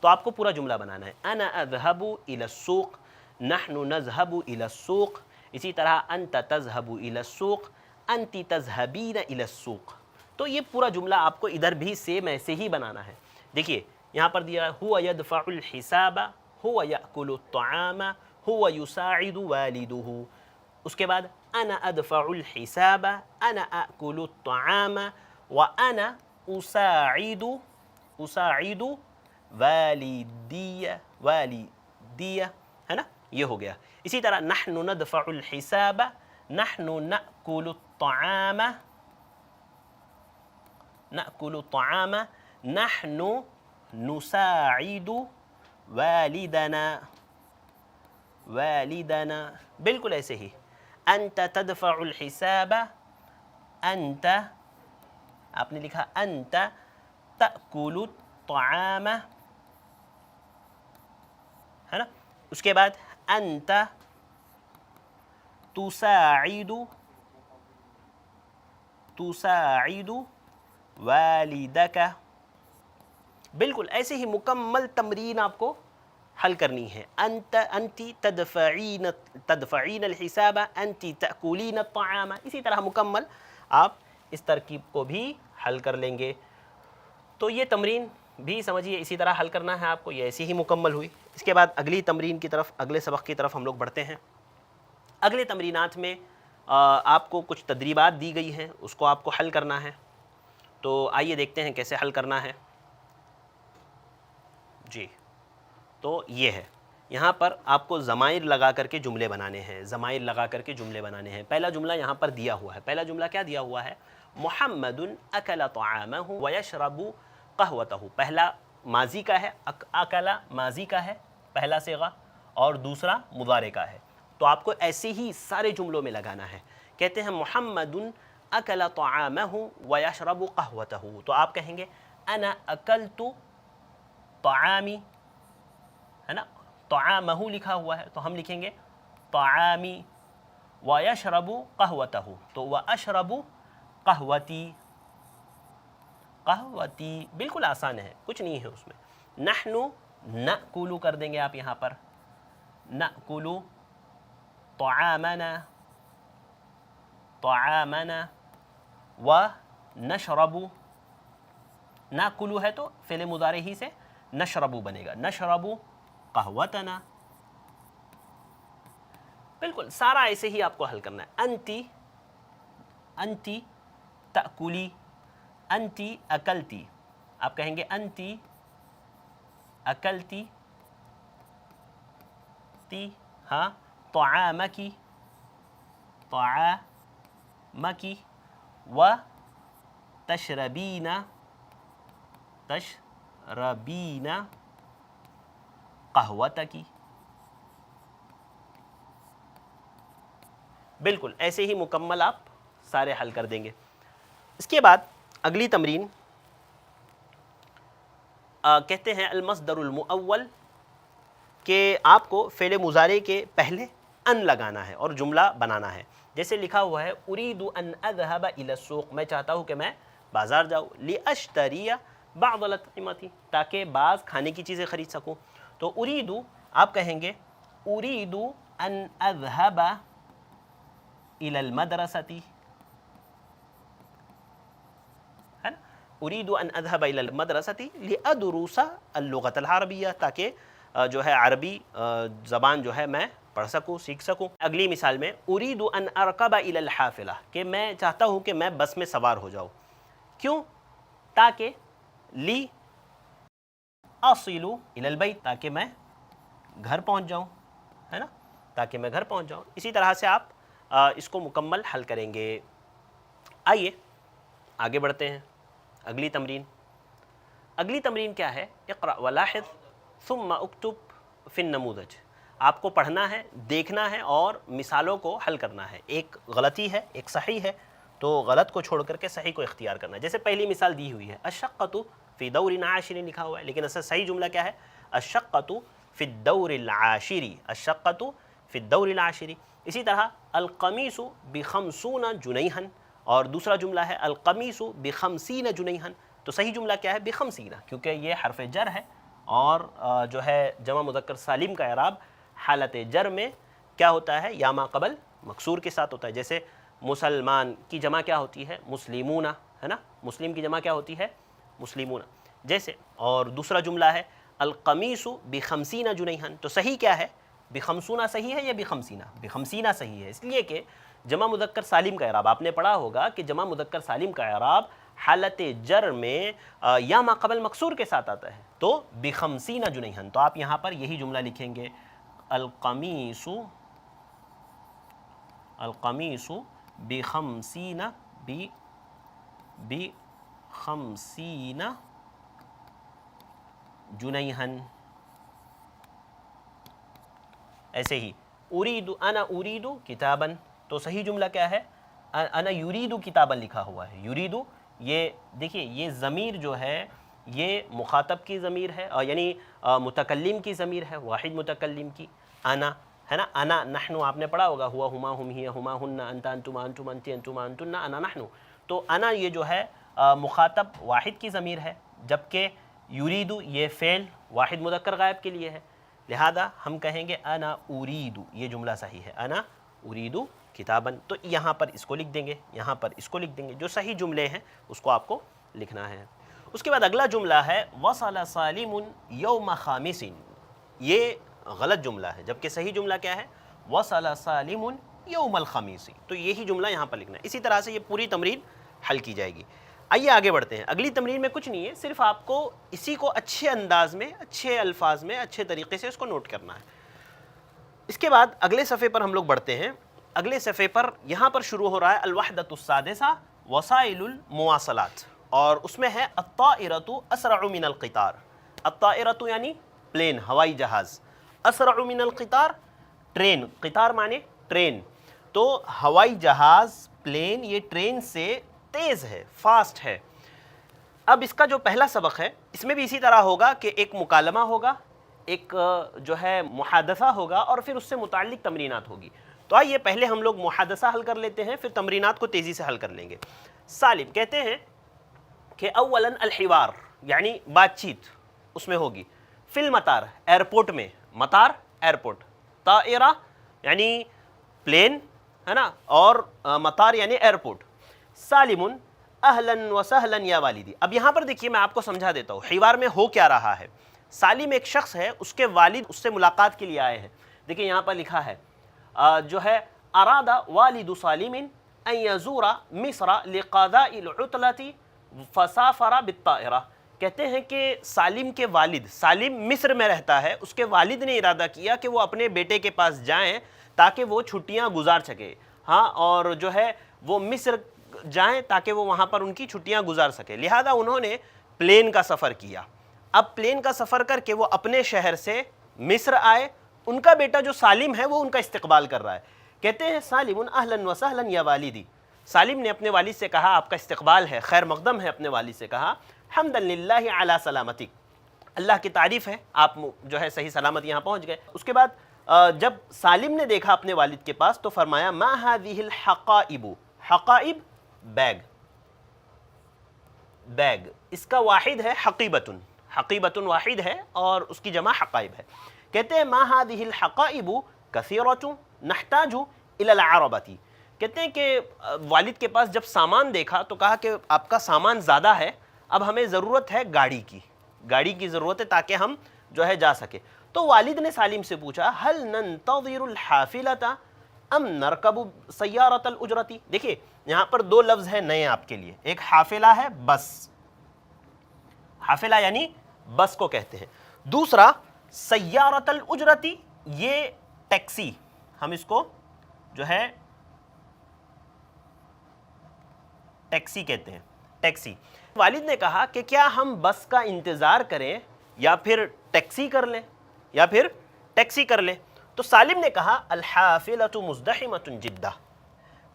تو آپ کو پورا جملہ بنانا ہے. انا اذهب الى السوق، نحن نذهب الى السوق. اسی طرح انت تذهب الى السوق، انت تذهبين الى السوق. تو یہ پورا جملہ آپ کو ادھر بھی سیم ایسے ہی بنانا ہے. دیکھیے یہاں پر دیا هو يدفع الحساب، هو يأكل الطعام، هو يساعد والده. اس کے بعد انا ادفع الحساب، انا آكل الطعام، وانا اساعد والدی، ہے نا، یہ ہو گیا. اسی طرح نحن ندفع الحساب، نحن نأكل الطعام، نحن نساعد والدنا. والدنا، بالکل ایسے ہی انت تدفع الحساب، انت آپ نے لکھا انت تأکل الطعام، ہے نا. اس کے بعد انت تساعد والدک، بالکل ایسے ہی مکمل تمرین آپ کو حل کرنی ہے. انتی تدفعین الحساب، انتی تأکلین الطعام، اسی طرح مکمل آپ اس ترکیب کو بھی حل کر لیں گے. تو یہ تمرین بھی سمجھیے اسی طرح حل کرنا ہے آپ کو، یہ ایسی ہی مکمل ہوئی. اس کے بعد اگلی تمرین کی طرف، اگلے سبق کی طرف ہم لوگ بڑھتے ہیں. اگلے تمرینات میں آپ کو کچھ تدریبات دی گئی ہیں، اس کو آپ کو حل کرنا ہے. تو آئیے دیکھتے ہیں کیسے حل کرنا ہے. جی تو یہ ہے، یہاں پر آپ کو ضمائر لگا کر کے جملے بنانے ہیں، ضمائر لگا کر کے جملے بنانے ہیں. پہلا جملہ یہاں پر دیا ہوا ہے. پہلا جملہ کیا دیا ہوا ہے؟ محمد اکل طعامہ ویشرب قہوتہ. پہلا ماضی کا ہے، اکل ماضی کا ہے پہلا صیغہ، اور دوسرا مضارع کا ہے. تو آپ کو ایسے ہی سارے جملوں میں لگانا ہے. کہتے ہیں محمد اکل طعامہ ویشرب قہوتہ، تو آپ کہیں گے انا اکلت طعامی، ہے نا، طعامہ لکھا ہوا ہے تو ہم لکھیں گے طعامی. ویشرب قہوتہ، تو واشرب قہوتی، قہوتی بالکل آسان ہے، کچھ نہیں ہے اس میں. نحن نأکل کر دیں گے آپ یہاں پر، نأکل طعامنا، طعامنا. ونشرب، نأکل ہے تو فعل مضارع ہی سے نشرب بنے گا، نشرب قہوتنا. بالکل سارا ایسے ہی آپ کو حل کرنا ہے. انتی، انتی تأکلی، انتی اکلتی، آپ کہیں گے انتی اکلتی تی، ہاں، طعامکی، طعامکی، و تشربین، تشربین قہوتکی. بالکل ایسے ہی مکمل آپ سارے حل کر دیں گے. اس کے بعد اگلی تمرین کہتے ہیں المصدر المؤول، کہ آپ کو فعل مضارع کے پہلے ان لگانا ہے اور جملہ بنانا ہے. جیسے لکھا ہوا ہے اريد ان اذهب الى السوق، میں چاہتا ہوں کہ میں بازار جاؤں. لاشتری بعض الاطعمة، تاکہ بعض کھانے کی چیزیں خرید سکوں. تو اريد آپ کہیں گے اريد ان اذهب الى المدرسة، ہے نا، اريد ان اذهب الى المدرسة لادرس اللغة العربية، تاکہ جو ہے عربی زبان جو ہے میں پڑھ سکوں، سیکھ سکوں. اگلی مثال میں اريد ان اركب الى الحافلة، کہ میں چاہتا ہوں کہ میں بس میں سوار ہو جاؤں. کیوں؟ تاکہ لی اصل الى البيت، تاکہ میں گھر پہنچ جاؤں، ہے نا، تاکہ میں گھر پہنچ جاؤں. اسی طرح سے آپ اس کو مکمل حل کریں گے. آئیے آگے بڑھتے ہیں. اگلی تمرین، اگلی تمرین کیا ہے؟ اقرأ ولاحظ ثم اکتب فی النموذج. آپ کو پڑھنا ہے، دیکھنا ہے اور مثالوں کو حل کرنا ہے. ایک غلطی ہے، ایک صحیح ہے، تو غلط کو چھوڑ کر کے صحیح کو اختیار کرنا ہے. جیسے پہلی مثال دی ہوئی ہے الشقۃ فی دور عاشر لکھا ہوا ہے، لیکن اصل صحیح جملہ کیا ہے؟ الشقۃ فی الدور العاشر، الشقۃ فی الدور العاشر. اسی طرح القمیص بخمسون جنیحا، اور دوسرا جملہ ہے القمیص بخمسین جنیحا. تو صحیح جملہ کیا ہے؟ بخمسین، کیونکہ یہ حرف جر ہے اور جو ہے جمع مذکر سالم کا اعراب حالت جر میں کیا ہوتا ہے؟ یا ما قبل مکسور کے ساتھ ہوتا ہے. جیسے مسلمان کی جمع کیا ہوتی ہے؟ مسلمون، ہے نا، مسلم کی جمع کیا ہوتی ہے؟ مسلمون. جیسے اور دوسرا جملہ ہے القمیص بخمسین جنیحا، تو صحیح کیا ہے؟ بخمسونہ صحیح ہے یا بخمسینہ؟ بخمسینہ صحیح ہے، اس لیے کہ جمع مذکر سالم کا اعراب آپ نے پڑھا ہوگا کہ جمع مذکر سالم کا اعراب حالت جر میں یا ما قبل مکسور کے ساتھ آتا ہے، تو بخمسین جنیحا. تو آپ یہاں پر یہی جملہ لکھیں گے القمیص، القمیص بخمسین، بخمسین جنیحا. ایسے ہی اریدو انا اریدو کتابن، تو صحیح جملہ کیا ہے؟ انا یریدو کتابن لکھا ہوا ہے. یریدو یہ دیکھیے یہ ضمیر جو ہے یہ مخاطب کی ضمیر ہے، یعنی متکلم کی ضمیر ہے، واحد متکلم کی. انا ہے نا، انا نحن آپ نے پڑھا ہوگا، ہوا ہما ہم ہی ہما ہن انت انتما انتم انتی انتما انتن انا نحن. تو انا یہ جو ہے مخاطب واحد کی ضمیر ہے، جبکہ یریدو یہ فعل واحد مذکر غائب کے لیے ہے. لہذا ہم کہیں گے انا اریدو، یہ جملہ صحیح ہے، انا اریدو کتابن. تو یہاں پر اس کو لکھ دیں گے، یہاں پر اس کو لکھ دیں گے. جو صحیح جملے ہیں اس کو آپ کو لکھنا ہے. اس کے بعد اگلا جملہ ہے وصل سالم یوم خامس. یہ غلط جملہ ہے، جبکہ صحیح جملہ کیا ہے؟ وصل سالم یوم الخمیس. تو یہی جملہ یہاں پر لکھنا ہے. اسی طرح سے یہ پوری تمرین حل کی جائے گی. آئیے آگے بڑھتے ہیں. اگلی تمرین میں کچھ نہیں ہے، صرف آپ کو اسی کو اچھے انداز میں، اچھے الفاظ میں، اچھے طریقے سے اس کو نوٹ کرنا ہے. اس کے بعد اگلے صفحے پر ہم لوگ بڑھتے ہیں. اگلے صفحے پر یہاں پر شروع ہو رہا ہے الوحدۃ السادسہ وسائل المواصلات، اور اس میں ہے الطائرۃ اسرع من القطار. الطائرۃ یعنی پلین، ہوائی جہاز. اسرع من القطار ٹرین، قطار مانے ٹرین. تو ہوائی جہاز، پلین، یہ ٹرین سے تیز ہے، فاسٹ ہے. اب اس کا جو پہلا سبق ہے اس میں بھی اسی طرح ہوگا کہ ایک مکالمہ ہوگا، ایک جو ہے محادثہ ہوگا، اور پھر اس سے متعلق تمرینات ہوگی. تو آئیے پہلے ہم لوگ محادثہ حل کر لیتے ہیں، پھر تمرینات کو تیزی سے حل کر لیں گے. سالم کہتے ہیں کہ اولاً الحوار یعنی بات چیت اس میں ہوگی. فی المطار ایئرپورٹ میں، مطار ایئرپورٹ. طائرہ یعنی پلین ہے نا، اور مطار یعنی ایئرپورٹ. سالم اہلاً و سہلاً یا والدی. اب یہاں پر دیکھیے میں آپ کو سمجھا دیتا ہوں حوار میں ہو کیا رہا ہے. سالم ایک شخص ہے، اس کے والد اس سے ملاقات کے لیے آئے ہیں. دیکھیں یہاں پر لکھا ہے جو ہے اراد والد سالم ان یزور مصر لقضاء العطلة فسافر بالطائرہ. کہتے ہیں کہ سالم کے والد، سالم مصر میں رہتا ہے، اس کے والد نے ارادہ کیا کہ وہ اپنے بیٹے کے پاس جائیں تاکہ وہ چھٹیاں گزار سکے. ہاں، اور جو ہے وہ مصر جائیں تاکہ وہ وہاں پر ان کی چھٹیاں گزار سکے. لہذا انہوں نے پلین کا سفر کیا. اب پلین کا سفر کر کے وہ اپنے شہر سے مصر آئے. ان کا بیٹا جو سالم ہے وہ ان کا استقبال کر رہا ہے. کہتے ہیں سالم اہلاً و سہلاً یا والدی. سالم نے اپنے والد سے کہا آپ کا استقبال ہے، خیر مقدم ہے. اپنے والد سے کہا حمداً للہ علی سلامتک، اللہ کی تعریف ہے آپ جو ہے صحیح سلامت یہاں پہنچ گئے. اس کے بعد جب سالم نے دیکھا اپنے والد کے پاس تو فرمایا ما هذه الحقائب. حقائب بیگ، بیگ اس کا واحد ہے حقیبتن. حقیبتن واحد ہے اور اس کی جمع حقائب ہے. کہتے ہیں ما هذه الحقائب کثیرۃ نحتاج الی العربۃ. کہتے ہیں کہ والد کے پاس جب سامان دیکھا تو کہا کہ آپ کا سامان زیادہ ہے، اب ہمیں ضرورت ہے گاڑی کی، گاڑی کی ضرورت ہے تاکہ ہم جو ہے جا سکے. تو والد نے سالم سے پوچھا هل ننتظر الحافلۃ ام نرکب سیارۃ الاجرۃ. دیکھیے یہاں پر دو لفظ ہیں نئے آپ کے لیے. ایک حافلہ ہے بس، حافلہ یعنی بس کو کہتے ہیں. دوسرا سیارۃ الاجرۃ، یہ ٹیکسی، ہم اس کو جو ہے ٹیکسی کہتے ہیں، ٹیکسی. والد نے کہا کہ کیا ہم بس کا انتظار کریں یا پھر ٹیکسی کر لیں، یا پھر ٹیکسی کر لیں. تو سالم نے کہا الحافلۃ مزدحمۃ جدہ.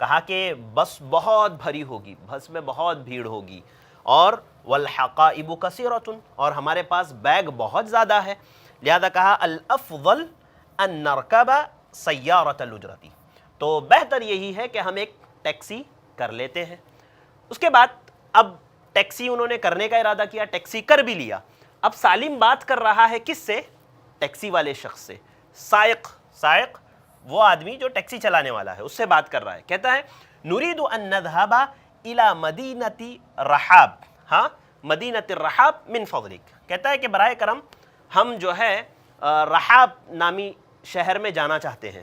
کہا کہ بس بہت بھری ہوگی، بس میں بہت بھیڑ ہوگی. اور والحقائب کثیرۃ، اور ہمارے پاس بیگ بہت زیادہ ہے. لہذا کہا الافضل ان نرکب سیارۃ الاجرۃ. تو بہتر یہی ہے کہ ہم ایک ٹیکسی کر لیتے ہیں. اس کے بعد اب ٹیکسی انہوں نے کرنے کا ارادہ کیا، ٹیکسی کر بھی لیا. اب سالم بات کر رہا ہے کس سے؟ ٹیکسی والے شخص سے. سائق، سائق وہ آدمی جو ٹیکسی چلانے والا ہے، اس سے بات کر رہا ہے. کہتا ہے نريد ان نذهب الى مدینۃ رحاب. ہاں، مدینۃ الرحاب من فضلک. کہتا ہے کہ برائے کرم ہم جو ہے رحاب نامی شہر میں جانا چاہتے ہیں،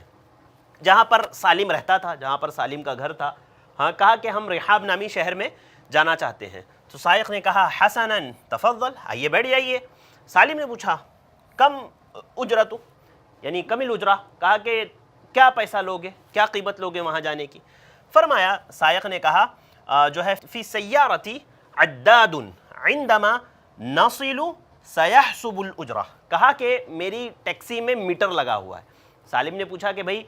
جہاں پر سالم رہتا تھا، جہاں پر سالم کا گھر تھا. ہاں، کہا کہ ہم رحاب نامی شہر میں جانا چاہتے ہیں. تو سائق نے کہا حسناً تفضل، آئیے بیٹھ جائیے. سالم نے پوچھا کم اجرت، یعنی کم الاجرہ. کہا کہ کیا پیسہ لوگے، کیا قیمت لوگے وہاں جانے کی. فرمایا سائق نے کہا جو ہے فی سیارتی عداد عندما نصل سیحسب الاجرہ. کہا کہ میری ٹیکسی میں میٹر لگا ہوا ہے. سالم نے پوچھا کہ بھائی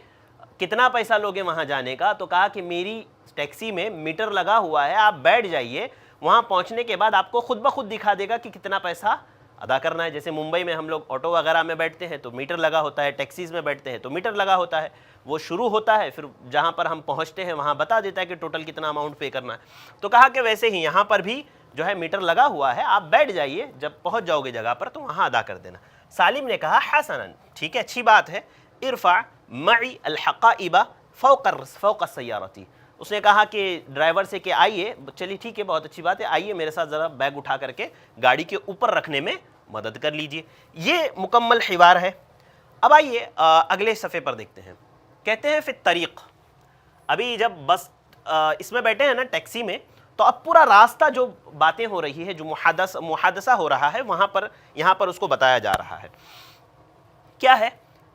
کتنا پیسہ لوگے وہاں جانے کا؟ تو کہا کہ میری ٹیکسی میں میٹر لگا ہوا ہے، آپ بیٹھ جائیے، وہاں پہنچنے کے بعد آپ کو خود بخود دکھا دے گا کہ کتنا پیسہ ادا کرنا ہے۔ جیسے ممبئی میں ہم لوگ آٹو وغیرہ میں بیٹھتے ہیں تو میٹر لگا ہوتا ہے، ٹیکسیز میں بیٹھتے ہیں تو میٹر لگا ہوتا ہے، وہ شروع ہوتا ہے، پھر جہاں پر ہم پہنچتے ہیں وہاں بتا دیتا ہے کہ ٹوٹل کتنا اماؤنٹ پے کرنا ہے۔ تو کہا کہ ویسے ہی یہاں پر بھی جو ہے میٹر لگا ہوا ہے، آپ بیٹھ جائیے، جب پہنچ جاؤ گے جگہ پر تو وہاں ادا کر دینا۔ سالم نے کہا حسنا، ٹھیک ہے، اچھی بات ہے، ارفع معی الحقائب فوق السیارتی، اس نے کہا کہ ڈرائیور سے کہ آئیے، چلیے ٹھیک ہے، بہت اچھی بات ہے، آئیے میرے ساتھ ذرا بیگ اٹھا کر کے گاڑی کے اوپر رکھنے میں مدد کر لیجئے۔ یہ مکمل حوار ہے۔ اب آئیے اگلے صفحے پر دیکھتے ہیں۔ کہتے ہیں فی الطریق، ابھی جب بس اس میں بیٹھے ہیں نا ٹیکسی میں، تو اب پورا راستہ جو باتیں ہو رہی ہے، جو محادثہ ہو رہا ہے، وہاں پر یہاں پر اس کو بتایا جا رہا ہے۔ کیا ہے؟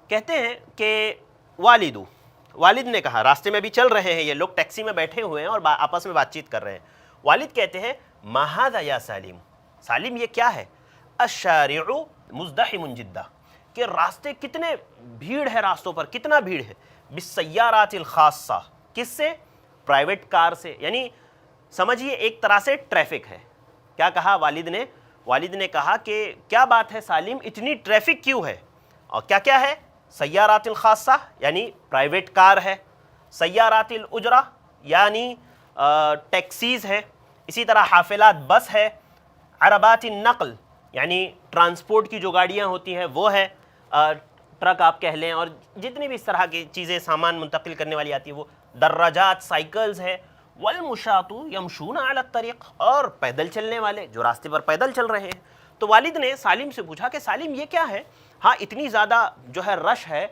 کہتے ہیں کہ والد نے کہا، راستے میں بھی چل رہے ہیں یہ لوگ، ٹیکسی میں بیٹھے ہوئے ہیں اور آپس میں بات چیت کر رہے ہیں۔ والد کہتے ہیں ما ھذا یا سالم، سالم یہ کیا ہے؟ الشارع مزدحم جدا، کہ راستے کتنے بھیڑ ہے، راستوں پر کتنا بھیڑ ہے، بالسیارات الخاصہ، کس سے؟ پرائیویٹ کار سے، یعنی سمجھیے ایک طرح سے ٹریفک ہے۔ کیا کہا والد نے کہا کہ کیا بات ہے سالم، اتنی ٹریفک کیوں ہے؟ اور کیا کیا ہے؟ سیارات الخاصہ یعنی پرائیویٹ کار ہے، سیارات الاجرہ یعنی ٹیکسیز ہے، اسی طرح حافلات بس ہے، عربات النقل یعنی ٹرانسپورٹ کی جو گاڑیاں ہوتی ہیں وہ ہے، ٹرک آپ کہہ لیں، اور جتنی بھی اس طرح کی چیزیں سامان منتقل کرنے والی آتی ہے وہ، دراجات سائیکلز ہے، والمشاۃ یمشون علی الطریق، اور پیدل چلنے والے جو راستے پر پیدل چل رہے ہیں۔ تو والد نے سالم سے پوچھا کہ سالم یہ کیا ہے؟ ہاں اتنی زیادہ جو ہے رش ہے،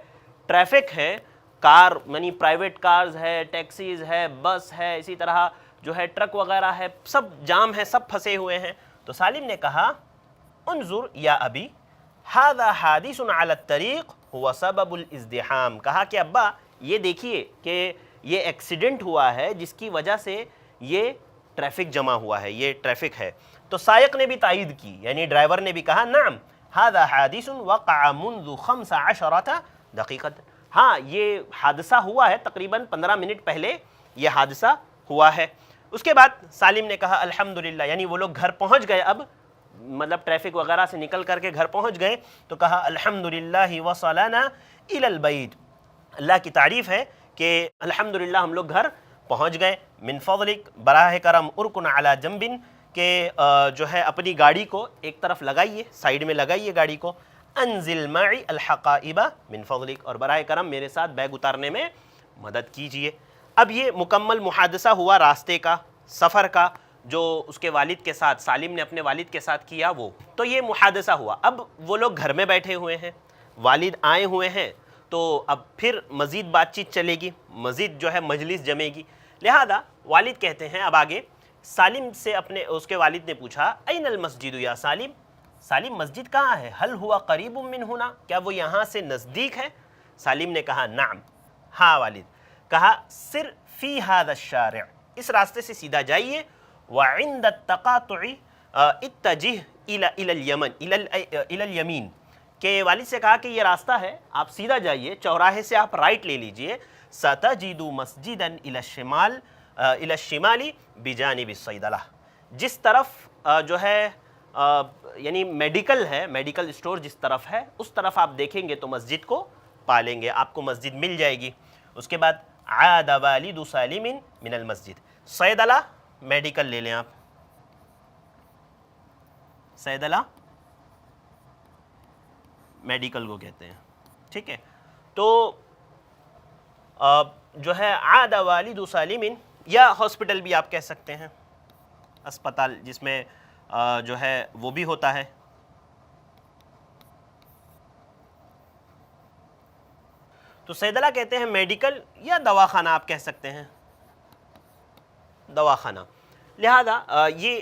ٹریفک ہے، کار یعنی پرائیویٹ کارز ہے، ٹیکسیز ہے، بس ہے، اسی طرح جو ہے ٹرک وغیرہ ہے، سب جام ہے، سب پھنسے ہوئے ہیں۔ تو سالم نے کہا انظر یا ابی ھذا حادث علی الطریق هو سبب الازدحام، کہا کہ ابا یہ دیکھیے کہ یہ ایکسیڈنٹ ہوا ہے جس کی وجہ سے یہ ٹریفک جمع ہوا ہے، یہ ٹریفک ہے۔ تو سائق نے بھی تائید کی، یعنی ڈرائیور نے بھی کہا نعم ھذا حادث وقع منذ 15 دقیقۃ، ہاں یہ حادثہ ہوا ہے تقریباً 15 منٹ پہلے یہ حادثہ ہوا ہے۔ اس کے بعد سالم نے کہا الحمدللہ، یعنی وہ لوگ گھر پہنچ گئے، اب مطلب ٹریفک وغیرہ سے نکل کر کے گھر پہنچ گئے، تو کہا الحمدللہ وصلنا الی البیت، اللہ کی تعریف ہے کہ الحمدللہ ہم لوگ گھر پہنچ گئے۔ من فضلک، براہ کرم، ارکن علی جنب، کہ جو ہے اپنی گاڑی کو ایک طرف لگائیے، سائیڈ میں لگائیے گاڑی کو، انزل معی الحقائب من فضلک، اور براہ کرم میرے ساتھ بیگ اتارنے میں مدد کیجئے۔ اب یہ مکمل محادثہ ہوا راستے کا، سفر کا، جو اس کے والد کے ساتھ سالم نے اپنے والد کے ساتھ کیا وہ، تو یہ محادثہ ہوا۔ اب وہ لوگ گھر میں بیٹھے ہوئے ہیں، والد آئے ہوئے ہیں، تو اب پھر مزید بات چیت چلے گی، مزید جو ہے مجلس جمے گی۔ لہذا والد کہتے ہیں اب آگے، سالم سے اس کے والد نے پوچھا این المسجد یا سالم، سالم مسجد کہاں ہے؟ حل ہوا قریب من ہنا، کیا وہ یہاں سے نزدیک ہے؟ سالم نے کہا نعم، ہاں والد۔ کہا سر فی ھذا الشارع، اس راستے سے سیدھا جائیے، وعند التقاطع اتجہ الی الیمین، کہ والد سے کہا کہ یہ راستہ ہے، آپ سیدھا جائیے، چوراہے سے آپ رائٹ لے لیجئے، ستجد مسجدا الی الشمال بجانب الصیدلہ، جس طرف جو ہے یعنی میڈیکل ہے، میڈیکل اسٹور جس طرف ہے اس طرف آپ دیکھیں گے تو مسجد کو پالیں گے، آپ کو مسجد مل جائے گی۔ اس کے بعد عاد والد سالم من المسجد، صیدلہ میڈیکل لے لیں آپ، صیدلہ میڈیکل کو کہتے ہیں، ٹھیک ہے۔ تو جو ہے عاد والد سالم، یا ہاسپٹل بھی آپ کہہ سکتے ہیں، اسپتال جس میں جو ہے وہ بھی ہوتا ہے۔ تو صیدلہ کہتے ہیں میڈیکل، یا دواخانہ آپ کہہ سکتے ہیں، دواخانہ۔ لہذا یہ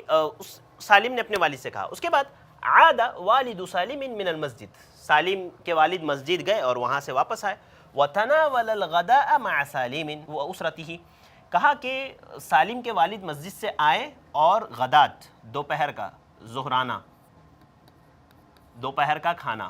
سالم نے اپنے والد سے کہا۔ اس کے بعد عاد والد سالم من المسجد، سالم کے والد مسجد گئے اور وہاں سے واپس آئے۔ وتناول الغداء مع سالم واسرته، کہا کہ سالم کے والد مسجد سے آئے اور غدات، دوپہر کا، ظہرانہ، دوپہر کا کھانا،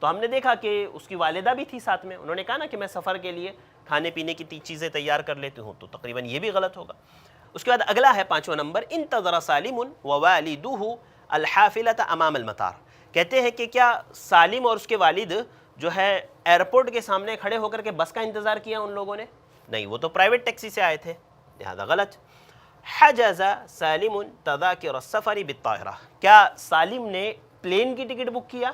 تو ہم نے دیکھا کہ اس کی والدہ بھی تھی ساتھ میں، انہوں نے کہا نا کہ میں سفر کے لیے کھانے پینے کی چیزیں تیار کر لیتی ہوں، تو تقریباً یہ بھی غلط ہوگا۔ اس کے بعد اگلا ہے 5واں نمبر، انتظر سالم ووالدہ الحافلۃ امام المطار، کہتے ہیں کہ کیا سالم اور اس کے والد جو ہے ایئرپورٹ کے سامنے کھڑے ہو کر کے بس کا انتظار کیا ان لوگوں نے؟ نہیں، وہ تو پرائیویٹ ٹیکسی سے آئے تھے، لہذا غلط۔ حجز سالم تذاکر السفر بالطائرہ، کیا سالم نے پلین کی ٹکٹ بک کیا؟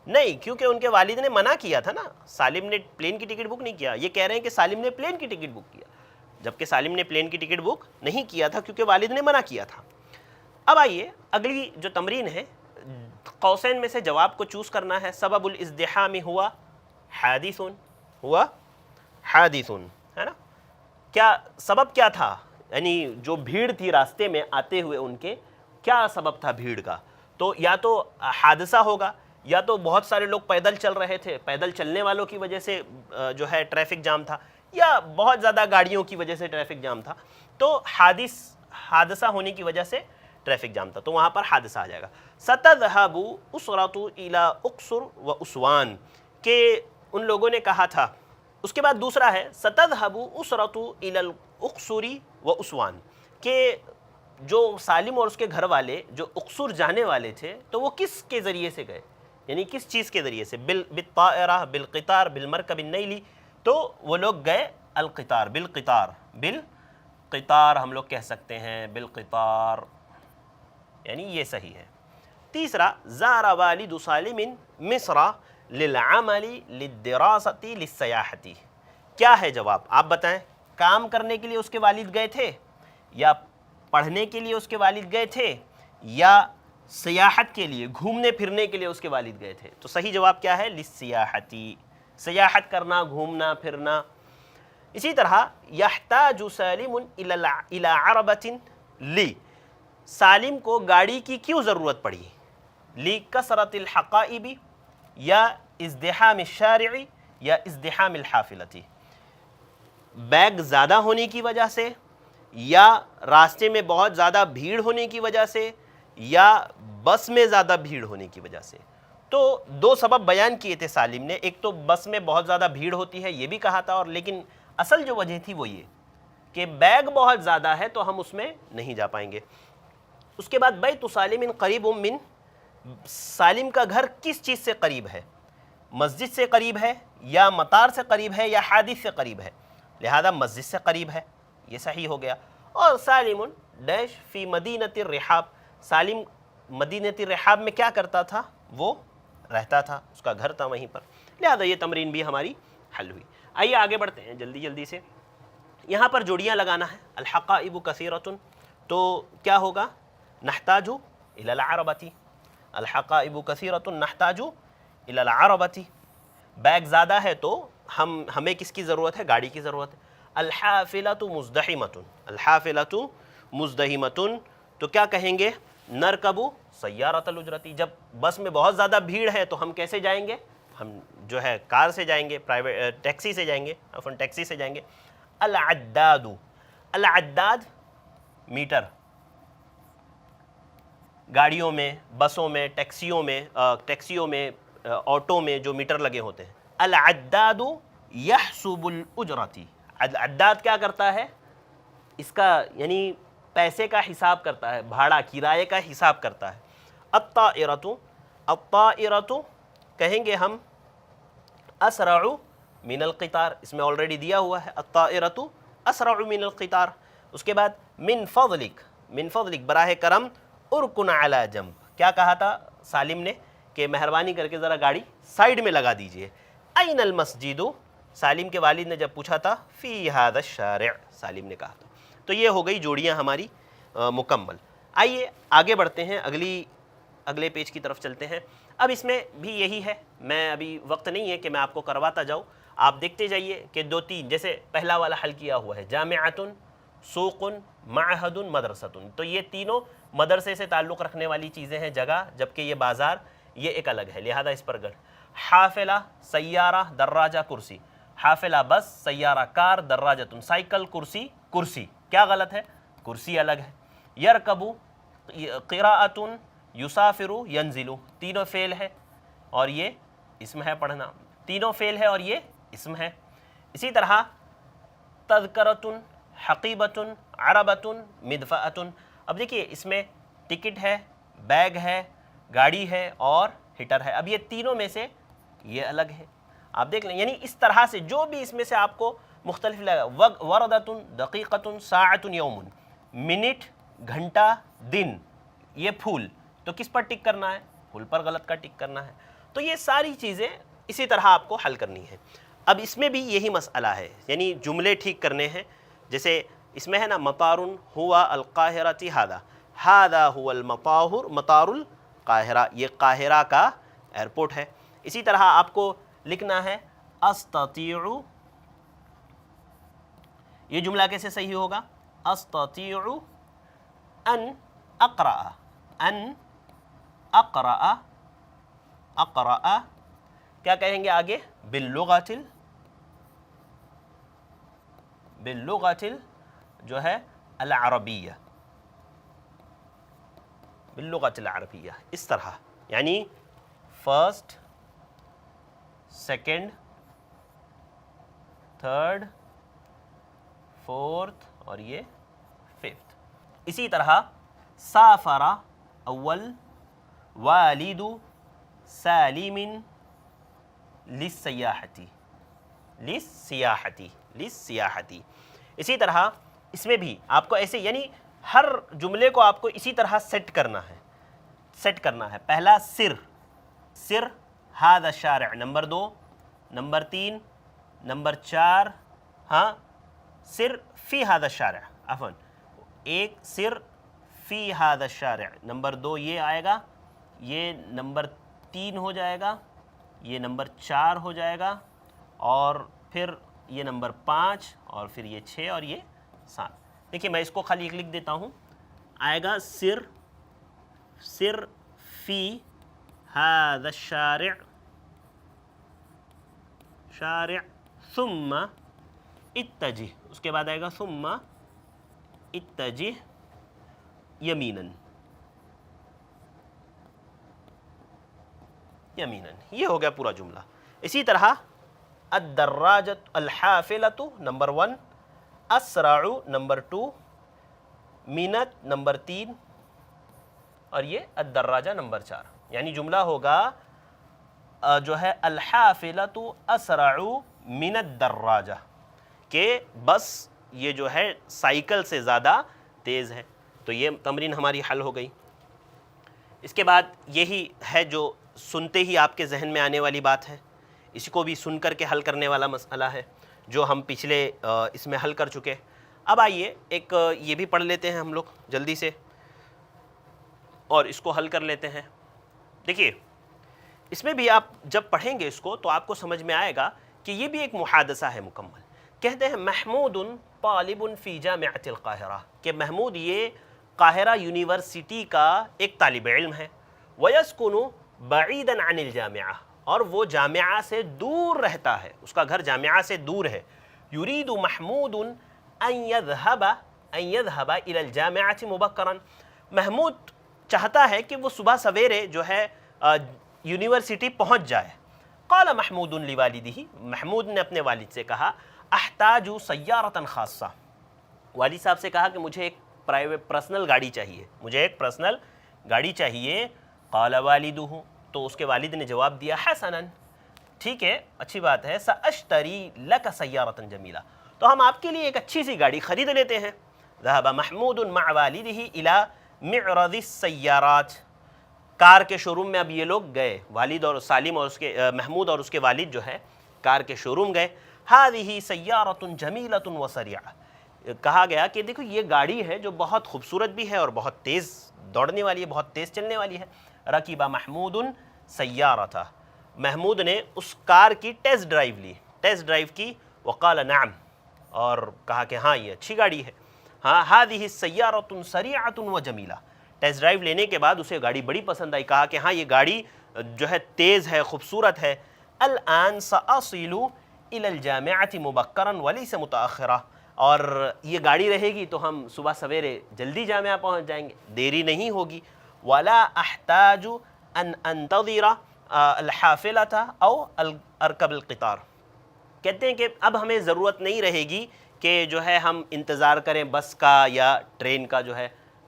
نہیں، کیونکہ ان کے والد نے منع کیا تھا نا، سالم نے پلین کی ٹکٹ بک نہیں کیا۔ یہ کہہ رہے ہیں کہ سالم نے پلین کی ٹکٹ بک کیا، جبکہ سالم نے پلین کی ٹکٹ بک نہیں کیا تھا کیونکہ والد نے منع کیا تھا۔ اب آئیے اگلی جو تمرین ہے، قوسین میں سے جواب کو چوز کرنا ہے۔ سبب الازدحام ہوا حادث، ہوا حادث، ہے نا؟ کیا سبب کیا تھا؟ یعنی جو بھیڑ تھی راستے میں آتے ہوئے ان کے، کیا سبب تھا بھیڑ کا؟ تو یا تو حادثہ ہوگا، یا تو بہت سارے لوگ پیدل چل رہے تھے، پیدل چلنے والوں کی وجہ سے جو ہے ٹریفک جام تھا، یا بہت زیادہ گاڑیوں کی وجہ سے ٹریفک جام تھا، تو حادثہ ہونے کی وجہ سے ٹریفک جام تھا، تو وہاں پر حادثہ آ جائے گا۔ ستذهب اسرۃ الی اقصر و اسوان، کہ ان لوگوں نے کہا تھا۔ اس کے بعد دوسرا ہے ستذهب اسرۃ الی الاقصر و اسوان، کہ جو سالم اور اس کے گھر والے جو اقصر جانے والے تھے تو وہ کس کے ذریعے سے گئے، یعنی کس چیز کے ذریعے سے؟ بالطائرہ، بالقطار، بالمرکب النیلی، تو وہ لوگ گئے القطار، بالقطار ہم لوگ کہہ سکتے ہیں، بالقطار، یعنی یہ صحیح ہے۔ تیسرا، زار والد سالم مصر للعمل للدراست للسیاحت، کیا ہے جواب؟ آپ بتائیں، کام کرنے کے لیے اس کے والد گئے تھے، یا پڑھنے کے لیے اس کے والد گئے تھے، یا سیاحت کے لیے، گھومنے پھرنے کے لیے اس کے والد گئے تھے؟ تو صحیح جواب کیا ہے؟ للسیاحتی، سیاحت کرنا، گھومنا پھرنا۔ اسی طرح یحتاج سالم الی عربۃ لی، سالم کو گاڑی کی کیوں ضرورت پڑی؟ لکثرۃ الحقائب، یا ازدحام الشارع، یا ازدحام الحافلۃ، بیگ زیادہ ہونے کی وجہ سے، یا راستے میں بہت زیادہ بھیڑ ہونے کی وجہ سے، یا بس میں زیادہ بھیڑ ہونے کی وجہ سے؟ تو دو سبب بیان کیے تھے سالم نے، ایک تو بس میں بہت زیادہ بھیڑ ہوتی ہے یہ بھی کہا تھا، اور لیکن اصل جو وجہ تھی وہ یہ کہ بیگ بہت زیادہ ہے تو ہم اس میں نہیں جا پائیں گے۔ اس کے بعد بیت سالم قریب من، سالم کا گھر کس چیز سے قریب ہے؟ مسجد سے قریب ہے، یا مطار سے قریب ہے، یا حادث سے قریب ہے؟ لہذا مسجد سے قریب ہے، یہ صحیح ہو گیا۔ اور سالم ڈیش فی مدینۃ الرحاب، سالم مدینۃ الرحاب میں کیا کرتا تھا؟ وہ رہتا تھا، اس کا گھر تھا وہیں پر، لہذا یہ تمرین بھی ہماری حل ہوئی۔ آئیے آگے بڑھتے ہیں جلدی جلدی سے۔ یہاں پر جوڑیاں لگانا ہے، الحقائب کثیرۃ، تو کیا ہوگا؟ نحتاج الی العربۃ، الحقائب کثیرۃ نحتاج الی العربۃ، بیگ زیادہ ہے تو ہمیں کس کی ضرورت ہے؟ گاڑی کی ضرورت ہے۔ الحافلۃ مزدحمۃ، الحافلۃ مزدحمۃ، تو کیا کہیں گے؟ نرکب سیارۃ الاجرۃ، جب بس میں بہت زیادہ بھیڑ ہے تو ہم کیسے جائیں گے؟ ہم جو ہے کار سے جائیں گے، پرائیویٹ ٹیکسی سے جائیں گے، ٹیکسی سے جائیں گے۔ العداد، العداد میٹر، گاڑیوں میں، بسوں میں، ٹیکسیوں میں، آٹو میں جو میٹر لگے ہوتے ہیں۔ العداد یحسب الاجرۃ، عداد کیا کرتا ہے؟ اس کا یعنی پیسے کا حساب کرتا ہے، بھاڑا کرائے کا حساب کرتا ہے۔ الطائرۃ، الطائرۃ کہیں گے ہم اسرع من القطار، اس میں آلریڈی دیا ہوا ہے، الطائرۃ اسرع من القطار۔ اس کے بعد من فضلک، من فضلک براہ کرم، ارکن علی جنب، کیا کہا تھا سالم نے کہ مہربانی کر کے ذرا گاڑی سائیڈ میں لگا دیجئے۔ این المسجد، سالم کے والد نے جب پوچھا تھا، فی ھذا الشارع، سالم نے کہا تھا۔ تو یہ ہو گئی جوڑیاں ہماری مکمل۔ آئیے آگے بڑھتے ہیں، اگلے پیج کی طرف چلتے ہیں۔ اب اس میں بھی یہی ہے، میں ابھی وقت نہیں ہے کہ میں آپ کو کرواتا جاؤں، آپ دیکھتے جائیے کہ دو تین، جیسے پہلا والا حل کیا ہوا ہے، جامعۃ، سوق، معہد، مدرسۃ، تو یہ تینوں مدرسے سے تعلق رکھنے والی چیزیں ہیں، جگہ، جبکہ یہ بازار یہ ایک الگ ہے، لہذا اس پر گڑھ۔ حافلہ، سیارہ، دراجہ، کرسی، حافلہ بس، سیارہ کار، دراجۃ سائیکل، کرسی کرسی، کیا غلط ہے؟ کرسی الگ ہے۔ یرکب، قراءۃ، یسافر، ینزل، تینوں فعل ہے، اور یہ اسم ہے پڑھنا، تینوں فعل ہے اور یہ اسم ہے۔ اسی طرح تذکرۃن، حقیبۃن، عربۃن، مدفعۃن۔ اب دیکھیے اس میں ٹکٹ ہے، بیگ ہے، گاڑی ہے اور ہٹر ہے۔ اب یہ تینوں میں سے یہ الگ ہے، آپ دیکھ لیں، یعنی اس طرح سے جو بھی اس میں سے آپ کو مختلف لگا، وردۃن، دقیقۃن، ساعۃ، یوم، منٹ، گھنٹہ، دن، یہ پھول، تو کس پر ٹک کرنا ہے؟ پھول پر غلط کا ٹک کرنا ہے۔ تو یہ ساری چیزیں اسی طرح آپ کو حل کرنی ہے۔ اب اس میں بھی یہی مسئلہ ہے، یعنی جملے ٹھیک کرنے ہیں، جیسے اس میں ہے نا مطار ہوا القاہرۃ ھذا، ھذا هو مطار القاہرہ، یہ قاہرہ کا ایئرپورٹ ہے۔ اسی طرح آپ کو لکھنا ہے استطیع، یہ جملہ کیسے صحیح ہوگا؟ استطیع ان اقرأ، ان اقرأ، اقرأ کیا کہیں گے آگے؟ باللغۃ جو ہے العربیہ، باللغۃ العربیہ، اس طرح، یعنی فرسٹ، سیکنڈ، تھرڈ، فورتھ اور یہ ففتھ۔ اسی طرح سافر اول والد سالم للسیاحتی، للسیاحتی۔ اسی طرح اس میں بھی آپ کو ایسے، یعنی ہر جملے کو آپ کو اسی طرح سیٹ کرنا ہے۔ پہلا سر، سر ھذا الشارع، نمبر 2، نمبر 3، نمبر 4، ہاں سر فی ھذا الشارع، عفواً ایک سر فی ھذا الشارع، نمبر 2 یہ آئے گا، یہ نمبر 3 ہو جائے گا، یہ نمبر 4 ہو جائے گا، اور پھر یہ نمبر 5، اور پھر یہ 6 اور یہ 7۔ دیکھیے میں اس کو خالی ایک لکھ دیتا ہوں، آئے گا سر فی ھذا الشارع، شارع، ثم اتجہ، اس کے بعد آئے گا ثم اتجہ یمیناً، یہ ہو گیا پورا جملہ۔ اسی طرح الدراجۃ الحافلۃ، نمبر 1، اسرع، نمبر 2، منت، نمبر 3، اور یہ الدراجہ، نمبر 4۔ یعنی جملہ ہوگا جو ہے الحافلۃ اسرع من الدراجہ، کہ بس یہ جو ہے سائیکل سے زیادہ تیز ہے۔ تو یہ تمرین ہماری حل ہو گئی۔ اس کے بعد یہی ہے جو سنتے ہی آپ کے ذہن میں آنے والی بات ہے، اسی کو بھی سن کر کے حل کرنے والا مسئلہ ہے جو ہم پچھلے اس میں حل کر چکے۔ اب آئیے ایک یہ بھی پڑھ لیتے ہیں ہم لوگ جلدی سے، اور اس کو حل کر لیتے ہیں۔ دیکھیے اس میں بھی آپ جب پڑھیں گے اس کو تو آپ کو سمجھ میں آئے گا کہ یہ بھی ایک محادثہ ہے مکمل۔ کہتے ہیں محمود طالب فی جامعۃ القاہرہ، کہ محمود یہ قاہرہ یونیورسٹی کا ایک طالب علم ہے، وَيَسْكُنُ بَعِيدًا عَنِ الْجَامِعَةِ، اور وہ جامعہ سے دور رہتا ہے، اس کا گھر جامعہ سے دور ہے۔ يُرِيدُ محمود أن يذهب إلى الجامعة مبكرا، محمود چاہتا ہے کہ وہ صبح سویرے جو ہے یونیورسٹی پہنچ جائے۔ قال محمود لوالدہ، محمود نے اپنے والد سے کہا احتاج سیارۃ خاصہ، والد صاحب سے کہا کہ مجھے ایک پرسنل گاڑی چاہیے، مجھے ایک پرسنل گاڑی چاہیے۔ قال والدہ، تو اس کے والد نے جواب دیا حسنا، ٹھیک ہے، اچھی بات ہے، سأشتری لک سیارۃ جمیلہ، تو ہم آپ کے لیے ایک اچھی سی گاڑی خرید لیتے ہیں۔ ذهب محمود مع والدہ الى معرض السیارات، کار کے شو روم میں اب یہ لوگ گئے، والد اور سالم اور اس کے محمود اور اس کے والد جو ہے کار کے شو روم گئے۔ هذه سیارۃ جمیلۃ وسریعہ، کہا گیا کہ دیکھو یہ گاڑی ہے جو بہت خوبصورت بھی ہے اور بہت تیز دوڑنے والی ہے، بہت تیز چلنے والی ہے۔ رکب محمود سیارتہ، محمود نے اس کار کی ٹیسٹ ڈرائیو لی، ٹیسٹ ڈرائیو کی، وقال نعم، اور کہا کہ ہاں یہ اچھی گاڑی ہے۔ ہاں هذه سیارۃ سریعۃ وجمیلہ، ٹیسٹ ڈرائیو لینے کے بعد اسے گاڑی بڑی پسند آئی، کہا کہ ہاں یہ گاڑی جو ہے تیز ہے، خوبصورت ہے۔ الآن سأصل إلى الجامعة مبکرا وليس متأخرا، اور یہ گاڑی رہے گی تو ہم صبح سویرے جلدی جامعہ پہنچ جائیں گے، دیری نہیں ہوگی۔ ولا احتاج ان انتظر الحافلۃ او ارکب القطار. کہتے ہیں کہ اب ہمیں ضرورت نہیں رہے گی کہ جو ہے ہم انتظار کریں بس کا یا ٹرین کا جو ہے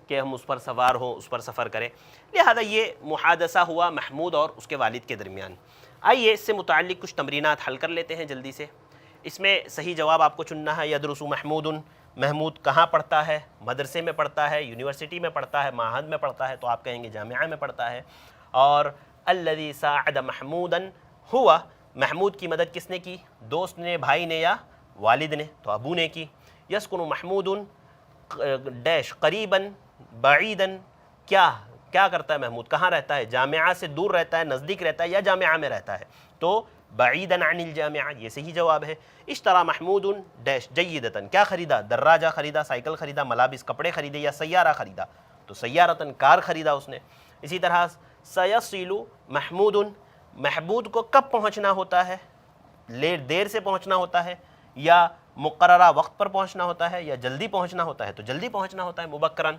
کہ ہم اس پر سوار ہوں، اس پر سفر کریں. لہذا یہ محادثہ ہوا محمود اور اس کے والد کے درمیان. آئیے اس سے متعلق کچھ تمرینات حل کر لیتے ہیں جلدی سے. اس میں صحیح جواب آپ کو چننا ہے. یدرس محمود، محمود کہاں پڑھتا ہے؟ مدرسے میں پڑھتا ہے، یونیورسٹی میں پڑھتا ہے، معہد میں پڑھتا ہے، تو آپ کہیں گے جامعہ میں پڑھتا ہے. اور الذی ساعد محمودا ہوا، محمود کی مدد کس نے کی؟ دوست نے، بھائی نے یا والد نے؟ تو ابو نے کی. یسکن محمود ڈیش قریبا بعیدا، کیا کرتا ہے محمود؟ کہاں رہتا ہے؟ جامعہ سے دور رہتا ہے، نزدیک رہتا ہے، یا جامعہ میں رہتا ہے؟ تو بعیدا عن الجامعہ یہ صحیح جواب ہے. اشترى محمود ڈیش جیدتاً، کیا خریدا؟ دراجہ خریدا، سائیکل خریدا، ملابس کپڑے خریدے، یا سیارہ خریدا؟ تو سیارتاً کار خریدا اس نے. اسی طرح سیصل محمود، محمود کو کب پہنچنا ہوتا ہے؟ دیر سے پہنچنا ہوتا ہے، یا مقررہ وقت پر پہنچنا ہوتا ہے، یا جلدی پہنچنا ہوتا ہے؟ تو جلدی پہنچنا ہوتا ہے، مبکراً.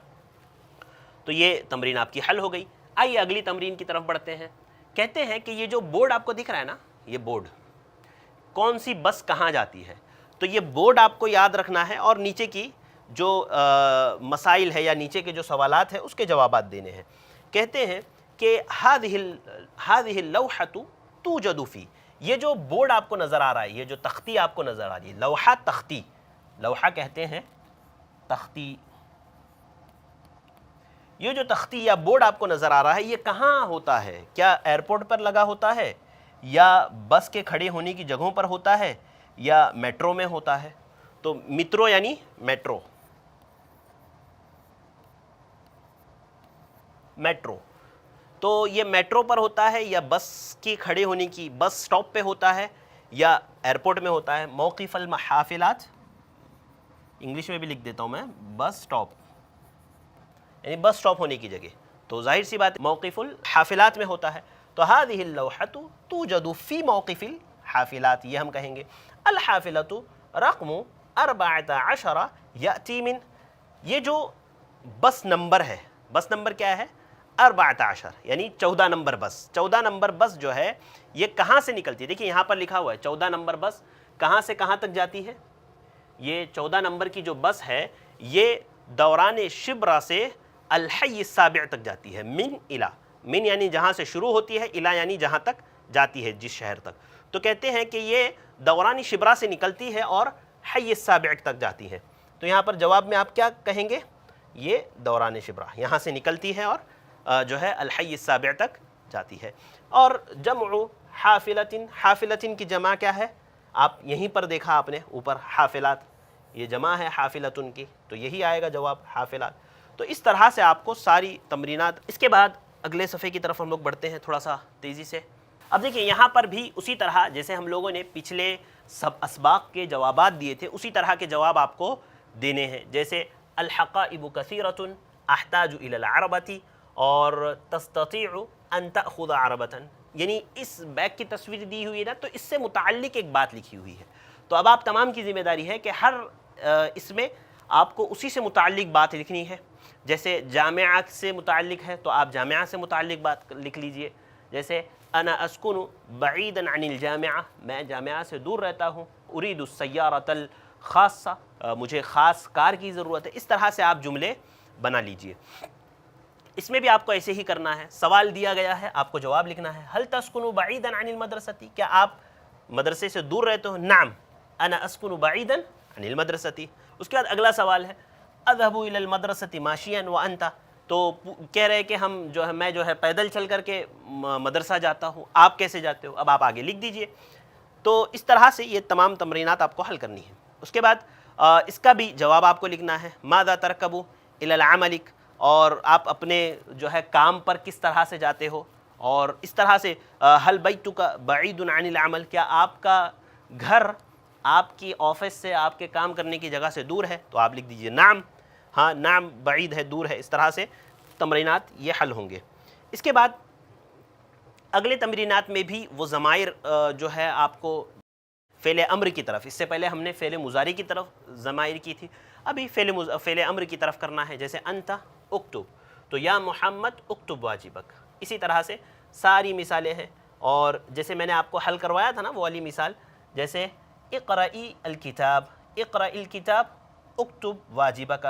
تو یہ تمرین آپ کی حل ہو گئی. آئیے اگلی تمرین کی طرف بڑھتے ہیں. کہتے ہیں کہ یہ جو بورڈ آپ کو دکھ رہا ہے نا، یہ بورڈ کون سی بس کہاں جاتی ہے؟ تو یہ بورڈ آپ کو یاد رکھنا ہے اور نیچے کی جو مسائل ہے یا نیچے کے جو سوالات ہیں اس کے جوابات دینے ہیں. کہتے ہیں کہ هذه اللوحة توجد فی، یہ جو بورڈ آپ کو نظر آ رہا ہے، یہ جو تختی آپ کو نظر آ رہی ہے، لوحہ تختی، لوحہ کہتے ہیں تختی. یہ جو تختی یا بورڈ آپ کو نظر آ رہا ہے یہ کہاں ہوتا ہے؟ کیا ایئرپورٹ پر لگا ہوتا ہے، یا بس کے کھڑے ہونے کی جگہوں پر ہوتا ہے، یا میٹرو میں ہوتا ہے؟ تو میٹرو یعنی میٹرو، میٹرو تو یہ میٹرو پر ہوتا ہے، یا بس کی کھڑے ہونے کی بس سٹاپ پہ ہوتا ہے، یا ایئرپورٹ میں ہوتا ہے. موقف المحافلات، انگلش میں بھی لکھ دیتا ہوں میں، بس سٹاپ یعنی بس سٹاپ ہونے کی جگہ. تو ظاہر سی بات موقف الحافلات میں ہوتا ہے. تو هذه اللوحة توجد في موقف الحافلات، یہ ہم کہیں گے. الحافلة رقم 14 یأتی من، یہ جو بس نمبر ہے، بس نمبر کیا ہے؟ 14 یعنی 14 نمبر بس. 14 نمبر بس جو ہے یہ کہاں سے نکلتی ہے؟ دیکھیں یہاں پر لکھا ہوا ہے 14 نمبر بس کہاں سے کہاں تک جاتی ہے. یہ 14 نمبر کی جو بس ہے یہ دوران شبرا سے الحی السابع تک جاتی ہے. من الی، من یعنی جہاں سے شروع ہوتی ہے، الی یعنی جہاں تک جاتی ہے، جس شہر تک. تو کہتے ہیں کہ یہ دوران شبرا سے نکلتی ہے اور حی السابع تک جاتی ہے. تو یہاں پر جواب میں آپ کیا کہیں گے؟ یہ دوران شبرا یہاں سے نکلتی ہے اور جو ہے الحی السابع تک جاتی ہے. اور جمع حافلۃ، حافلۃ کی جمع کیا ہے؟ آپ یہیں پر دیکھا آپ نے اوپر حافلات، یہ جمع ہے حافلۃ کی، تو یہی آئے گا جواب حافلات. تو اس طرح سے آپ کو ساری تمرینات. اس کے بعد اگلے صفحے کی طرف ہم لوگ بڑھتے ہیں تھوڑا سا تیزی سے. اب دیکھیں یہاں پر بھی اسی طرح جیسے ہم لوگوں نے پچھلے سب اسباق کے جوابات دیے تھے اسی طرح کے جواب آپ کو دینے ہیں. جیسے الحقائب کثیرۃ احتاج الی العربۃ، اور تستطیع ان تأخذ عربۃ، یعنی اس بیگ کی تصویر دی ہوئی ہے نا، تو اس سے متعلق ایک بات لکھی ہوئی ہے. تو اب آپ تمام کی ذمہ داری ہے کہ ہر اس میں آپ کو اسی سے متعلق بات لکھنی ہے. جیسے جامعہ سے متعلق ہے تو آپ جامعہ سے متعلق بات لکھ لیجئے. جیسے انا اسکن بعیدا عن الجامعہ، میں جامعہ سے دور رہتا ہوں. ارید السیارۃ الخاصہ، مجھے خاص کار کی ضرورت ہے. اس طرح سے آپ جملے بنا لیجئے. اس میں بھی آپ کو ایسے ہی کرنا ہے. سوال دیا گیا ہے، آپ کو جواب لکھنا ہے. هل تسکن بعیدا عن المدرسۃ، کیا آپ مدرسے سے دور رہتے ہو؟ نعم انا اسکن بعیدا عن المدرسۃ. اس کے بعد اگلا سوال ہے اذهب الى المدرسۃ ماشیا وانت، تو کہہ رہے کہ ہم جو ہے میں جو ہے پیدل چل کر کے مدرسہ جاتا ہوں، آپ کیسے جاتے ہو؟ اب آپ آگے لکھ دیجئے. تو اس طرح سے یہ تمام تمرینات آپ کو حل کرنی ہے. اس کے بعد اس کا بھی جواب آپ کو لکھنا ہے. ماذا ترکب الی العمل، اور آپ اپنے جو ہے کام پر کس طرح سے جاتے ہو. اور اس طرح سے هل بیتک بعید عن العمل، کیا آپ کا گھر آپ کی آفس سے، آپ کے کام کرنے کی جگہ سے دور ہے؟ تو آپ لکھ دیجئے نعم، ہاں نعم بعید ہے، دور ہے. اس طرح سے تمرینات یہ حل ہوں گے. اس کے بعد اگلے تمرینات میں بھی وہ ضمائر جو ہے آپ کو فعل امر کی طرف، اس سے پہلے ہم نے فعل مضارع کی طرف ضمائر کی تھی، ابھی فعل امر کی طرف کرنا ہے. جیسے انت اکتب، تو یا محمد اکتب واجبک. اسی طرح سے ساری مثالیں ہیں. اور جیسے میں نے آپ کو حل کروایا تھا نا وہ والی مثال، جیسے اقرئی الکتاب، اقرأ الکتاب اکتب واجبک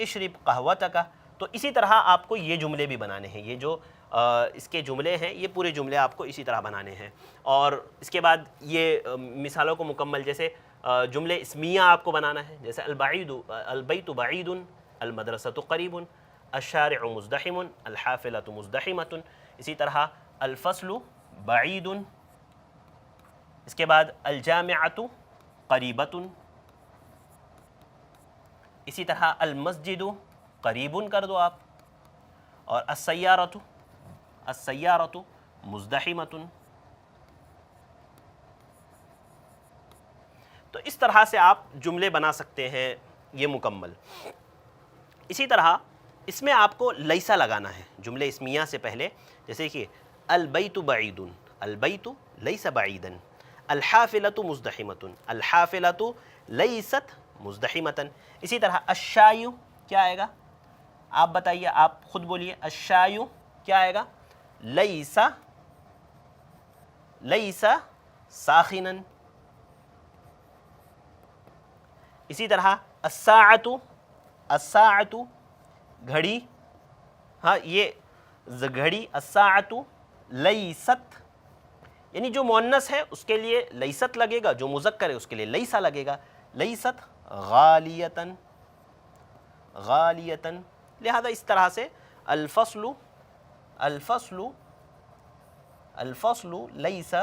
اشرب قہوتک، تو اسی طرح آپ کو یہ جملے بھی بنانے ہیں، یہ جو اس کے جملے ہیں یہ پورے جملے آپ کو اسی طرح بنانے ہیں۔ اور اس کے بعد یہ مثالوں کو مکمل، جیسے جملے اسمیہ آپ کو بنانا ہے، جیسے البیت بعید، المدرسۃ قریب، الشارع مزدحم، الحافلۃ مزدحمۃ، اسی طرح الفصل بعید، اس کے بعد الجامعۃ قریبۃ، اسی طرح المسجد قریب کر دو آپ، اور السیارۃ مزدحمۃ۔ تو اس طرح سے آپ جملے بنا سکتے ہیں یہ مکمل۔ اسی طرح اس میں آپ کو لیسا لگانا ہے جملے اسمیہ سے پہلے، جیسے کہ البیت بعید، البیت لیس بعیدا، الحافلۃ مزدحمۃ، الحافلۃ لیست مزدحمۃ۔ اسی طرح الشای کیا آئے گا، آپ بتائیے، آپ خود بولیے، الشای کیا آئے گا، لیسا ساخنا۔ اسی طرح الساعۃ گھڑی، ہاں یہ گھڑی، الساعۃ لیست، یعنی جو مؤنث ہے اس کے لیے لیست لگے گا، جو مذکر ہے اس کے لیے لیسا لگے گا، لیست غالیتن، غالیتن۔ لہذا اس طرح سے الفصل لیس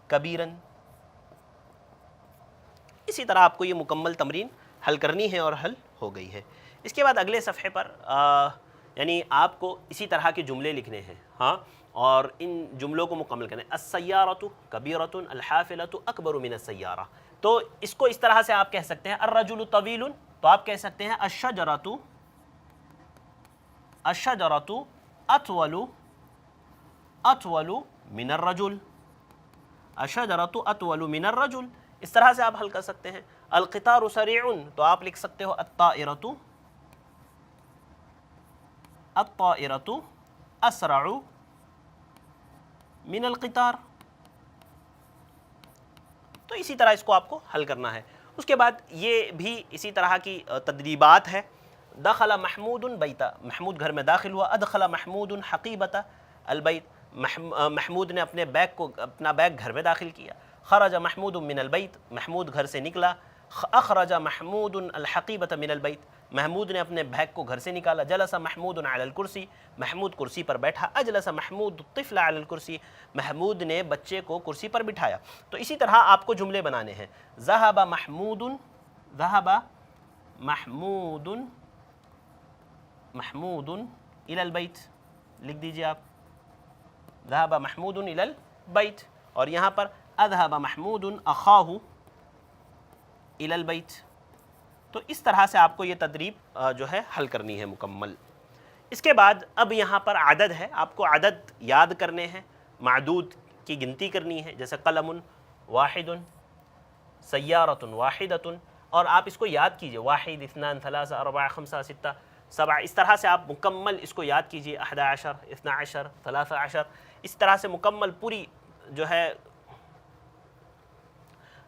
کبیرن۔ اسی طرح آپ کو یہ مکمل تمرین حل کرنی ہے اور حل ہو گئی ہے۔ اس کے بعد اگلے صفحے پر یعنی آپ کو اسی طرح کے جملے لکھنے ہیں، ہاں، اور ان جملوں کو مکمل کرنا ہے۔ السیارۃ کبیرۃ، الحافلۃ اکبر من السیارہ۔ تو اس کو اس طرح سے آپ کہہ سکتے ہیں الرجل طویل، تو آپ کہہ سکتے ہیں الشجرۃ اطول من الرجل، الشجرۃ اطول من الرجل۔ اس طرح سے آپ حل کر سکتے ہیں۔ القطار سریع، تو آپ لکھ سکتے ہو الطائرۃ اسرع من القطار۔ تو اسی طرح اس کو آپ کو حل کرنا ہے۔ اس کے بعد یہ بھی اسی طرح کی تدریبات ہے۔ دخل محمود بیتا، محمود گھر میں داخل ہوا، ادخل محمود حقیبۃ البیت، محمود نے اپنا بیگ گھر میں داخل کیا۔ خرج محمود من البیت، محمود گھر سے نکلا۔ اخرج محمود الحقیبۃ من البیت، محمود نے اپنے بیگ کو گھر سے نکالا۔ جلس محمود علی الکرسی، محمود کرسی پر بیٹھا۔ اجلس محمود الطفل علی الکرسی، محمود نے بچے کو کرسی پر بٹھایا۔ تو اسی طرح آپ کو جملے بنانے ہیں۔ ذهب محمود الی البیت، لکھ دیجئے آپ، ذهب محمود الی البیت، اور یہاں پر اذهب محمود اخاہ الی البیت۔ تو اس طرح سے آپ کو یہ تدریب جو ہے حل کرنی ہے مکمل۔ اس کے بعد اب یہاں پر عدد ہے، آپ کو عدد یاد کرنے ہیں، معدود کی گنتی کرنی ہے، جیسے قلم واحد، سیارۃ واحدۃ، اور آپ اس کو یاد کیجئے، واحد، اثنان، ثلاثہ، اربعہ، خمسہ، ستہ، سبعہ، اس طرح سے آپ مکمل اس کو یاد کیجئے، 11، 12، 13، اس طرح سے مکمل پوری جو ہے۔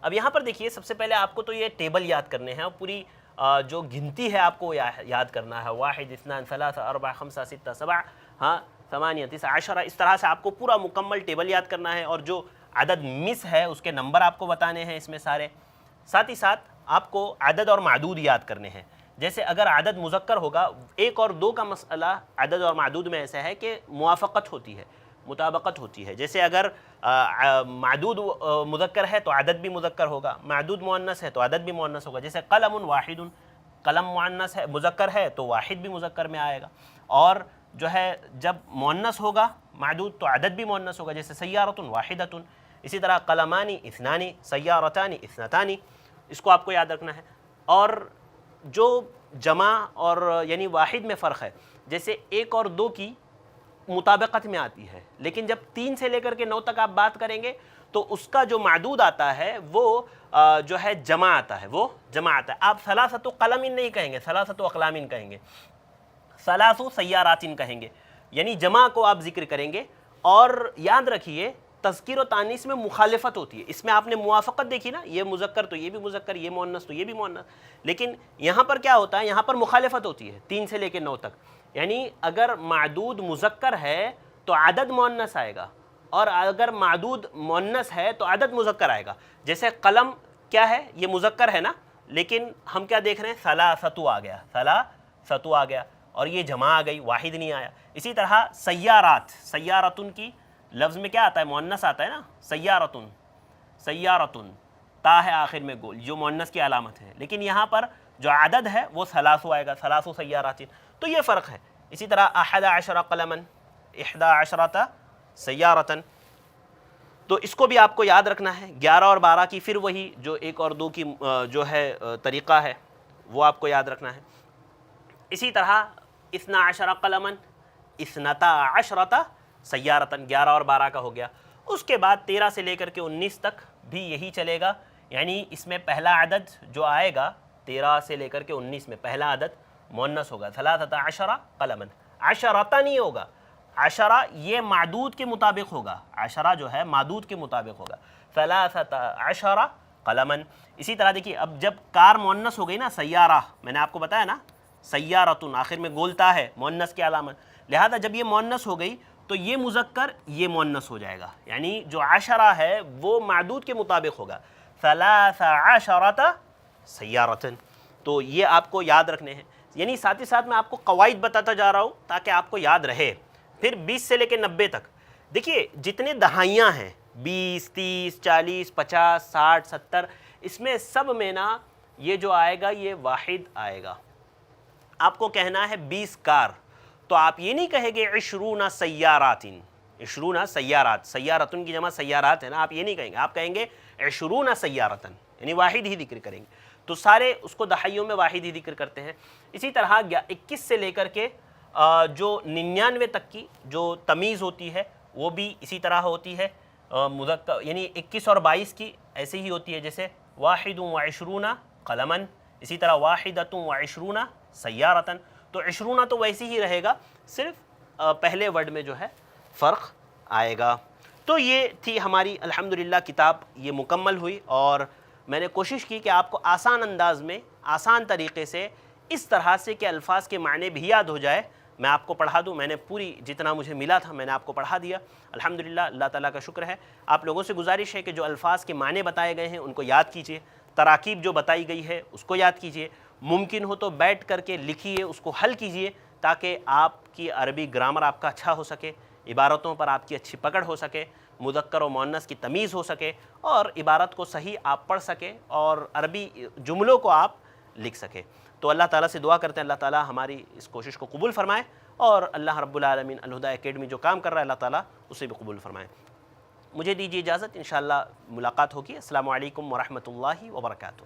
اب یہاں پر دیکھیے، سب سے پہلے آپ کو تو یہ ٹیبل یاد کرنے ہیں، اور پوری جو گنتی ہے آپ کو یاد کرنا ہے، واحد، اثنان، ثلاثہ، اربعہ، خمسہ، ستہ، سبعہ، ہاں، ثمانیہ، تسعہ، عشرہ، اس طرح سے آپ کو پورا مکمل ٹیبل یاد کرنا ہے، اور جو عدد مس ہے اس کے نمبر آپ کو بتانے ہیں اس میں سارے۔ ساتھ ہی ساتھ آپ کو عدد اور معدود یاد کرنے ہیں، جیسے اگر عدد مذکر ہوگا، 1 اور 2 کا مسئلہ عدد اور معدود میں ایسا ہے کہ موافقت ہوتی ہے، مطابقت ہوتی ہے۔ جیسے اگر معدود مذکر ہے تو عدد بھی مذکر ہوگا، معدود مؤنث ہے تو عدد بھی مؤنث ہوگا۔ جیسے قلم واحد، قلم مؤنث ہے، مذکر ہے تو واحد بھی مذکر میں آئے گا، اور جو ہے جب مؤنث ہوگا معدود تو عدد بھی مؤنث ہوگا، جیسے سیارۃ واحدۃ۔ اسی طرح قلمانی اثنانی، سیارتانی اثنتانی، اس کو آپ کو یاد رکھنا ہے۔ اور جو جمع اور یعنی واحد میں فرق ہے، جیسے 1 اور 2 کی مطابقت میں آتی ہے، لیکن جب 3 سے لے کر کے 9 تک آپ بات کریں گے تو اس کا جو معدود آتا ہے وہ جو ہے جمع آتا ہے، وہ جمع آتا ہے۔ آپ ثلاثۃ قلمین نہیں کہیں گے، ثلاثۃ اقلامین کہیں گے، ثلاث سیاراتین کہیں گے، یعنی جمع کو آپ ذکر کریں گے، اور یاد رکھیے تذکیر و تانیث میں مخالفت ہوتی ہے. اس میں آپ نے موافقت دیکھی نا, یہ مذکر تو یہ بھی مذکر, یہ مؤنث تو یہ بھی مؤنث, لیکن یہاں پر کیا ہوتا ہے, یہاں پر مخالفت ہوتی ہے 3 سے لے کے 9 تک. یعنی اگر معدود مذکر ہے تو عدد مؤنث آئے گا, اور اگر معدود مؤنث ہے تو عدد مذکر آئے گا. جیسے قلم کیا ہے, یہ مذکر ہے نا, لیکن ہم کیا دیکھ رہے ہیں, ثلاثتو آ گیا, ثلاثتو آ گیا, اور یہ جمع آ گئی, واحد نہیں آیا. اسی طرح سیارات, سیارتن کی لفظ میں کیا آتا ہے, مؤنث آتا ہے نا, سیارتن, سیارتن, تا ہے آخر میں گول, جو مؤنث کی علامت ہے, لیکن یہاں پر جو عدد ہے وہ ثلاثو آئے گا, ثلاثو سیاراتن. تو یہ فرق ہے. اسی طرح 11 قلما, 11 سیارتن, تو اس کو بھی آپ کو یاد رکھنا ہے. 11 اور 12 کی پھر وہی جو 1 اور 2 کی جو ہے طریقہ ہے وہ آپ کو یاد رکھنا ہے. اسی طرح 12 قلما, 12 سیارتن, 11 اور 12 کا ہو گیا. اس کے بعد 13 سے لے کر کے 19 تک بھی یہی چلے گا. یعنی اس میں پہلا عدد جو آئے گا 13 سے لے کر کے 19 میں پہلا عدد مؤنث ہوگا, 13 قلما. 10 نہیں ہوگا, 10 یہ معدود کے مطابق ہوگا, 10 جو ہے معدود کے مطابق ہوگا, 13 قلما. اسی طرح دیکھیے اب جب کار مؤنث ہو گئی نا, سیارہ, میں نے آپ کو بتایا نا, سیارتن آخر میں گولتا ہے مؤنث کی علامت, لہذا جب یہ مؤنث ہو گئی تو یہ مذکر یہ مؤنث ہو جائے گا. یعنی جو 10 ہے وہ معدود کے مطابق ہوگا, 13 سیارتن. تو یہ آپ کو یاد رکھنے ہیں. یعنی ساتھ ہی ساتھ میں آپ کو قواعد بتاتا جا رہا ہوں تاکہ آپ کو یاد رہے. پھر 20 سے لے کے 90 تک دیکھیے جتنے دہائیاں ہیں, 20, 30, 40, 50, 60, 70, اس میں سب میں نا یہ جو آئے گا یہ واحد آئے گا. آپ کو کہنا ہے 20 کار, تو آپ یہ نہیں کہیں گے 20 سیاراتن, 20 سیارات, سیارتن کی جمع سیارات ہے نا, آپ یہ نہیں کہیں گے, آپ کہیں گے 20 سیارتن, یعنی واحد ہی ذکر کریں گے. تو سارے اس کو دہائیوں میں واحد ہی ذکر کرتے ہیں. اسی طرح 21 سے لے کر کے جو 99 تک کی جو تمیز ہوتی ہے وہ بھی اسی طرح ہوتی ہے مذکر, یعنی 21 اور 22 کی ایسے ہی ہوتی ہے, جیسے 21 قلما, اسی طرح 21 سیارتن. تو 20 تو ویسے ہی رہے گا, صرف پہلے ورڈ میں جو ہے فرق آئے گا. تو یہ تھی ہماری الحمدللہ کتاب, یہ مکمل ہوئی, اور میں نے کوشش کی کہ آپ کو آسان انداز میں, آسان طریقے سے, اس طرح سے کہ الفاظ کے معنی بھی یاد ہو جائے, میں آپ کو پڑھا دوں. میں نے پوری جتنا مجھے ملا تھا میں نے آپ کو پڑھا دیا الحمدللہ. اللہ تعالیٰ کا شکر ہے. آپ لوگوں سے گزارش ہے کہ جو الفاظ کے معنی بتائے گئے ہیں ان کو یاد کیجئے, تراکیب جو بتائی گئی ہے اس کو یاد کیجئے, ممکن ہو تو بیٹھ کر کے لکھیے, اس کو حل کیجئے, تاکہ آپ کی عربی گرامر آپ کا اچھا ہو سکے, عبارتوں پر آپ کی اچھی پکڑ ہو سکے, مذکر و مؤنث کی تمیز ہو سکے, اور عبارت کو صحیح آپ پڑھ سکیں, اور عربی جملوں کو آپ لکھ سکیں. تو اللہ تعالیٰ سے دعا کرتے ہیں اللہ تعالیٰ ہماری اس کوشش کو قبول فرمائے, اور اللہ رب العالمین الہدیٰ اکیڈمی جو کام کر رہا ہے اللہ تعالیٰ اسے بھی قبول فرمائے. مجھے دیجیے اجازت, انشاءاللہ ملاقات ہوگی. السلام علیکم ورحمۃ اللہ وبرکاتہ.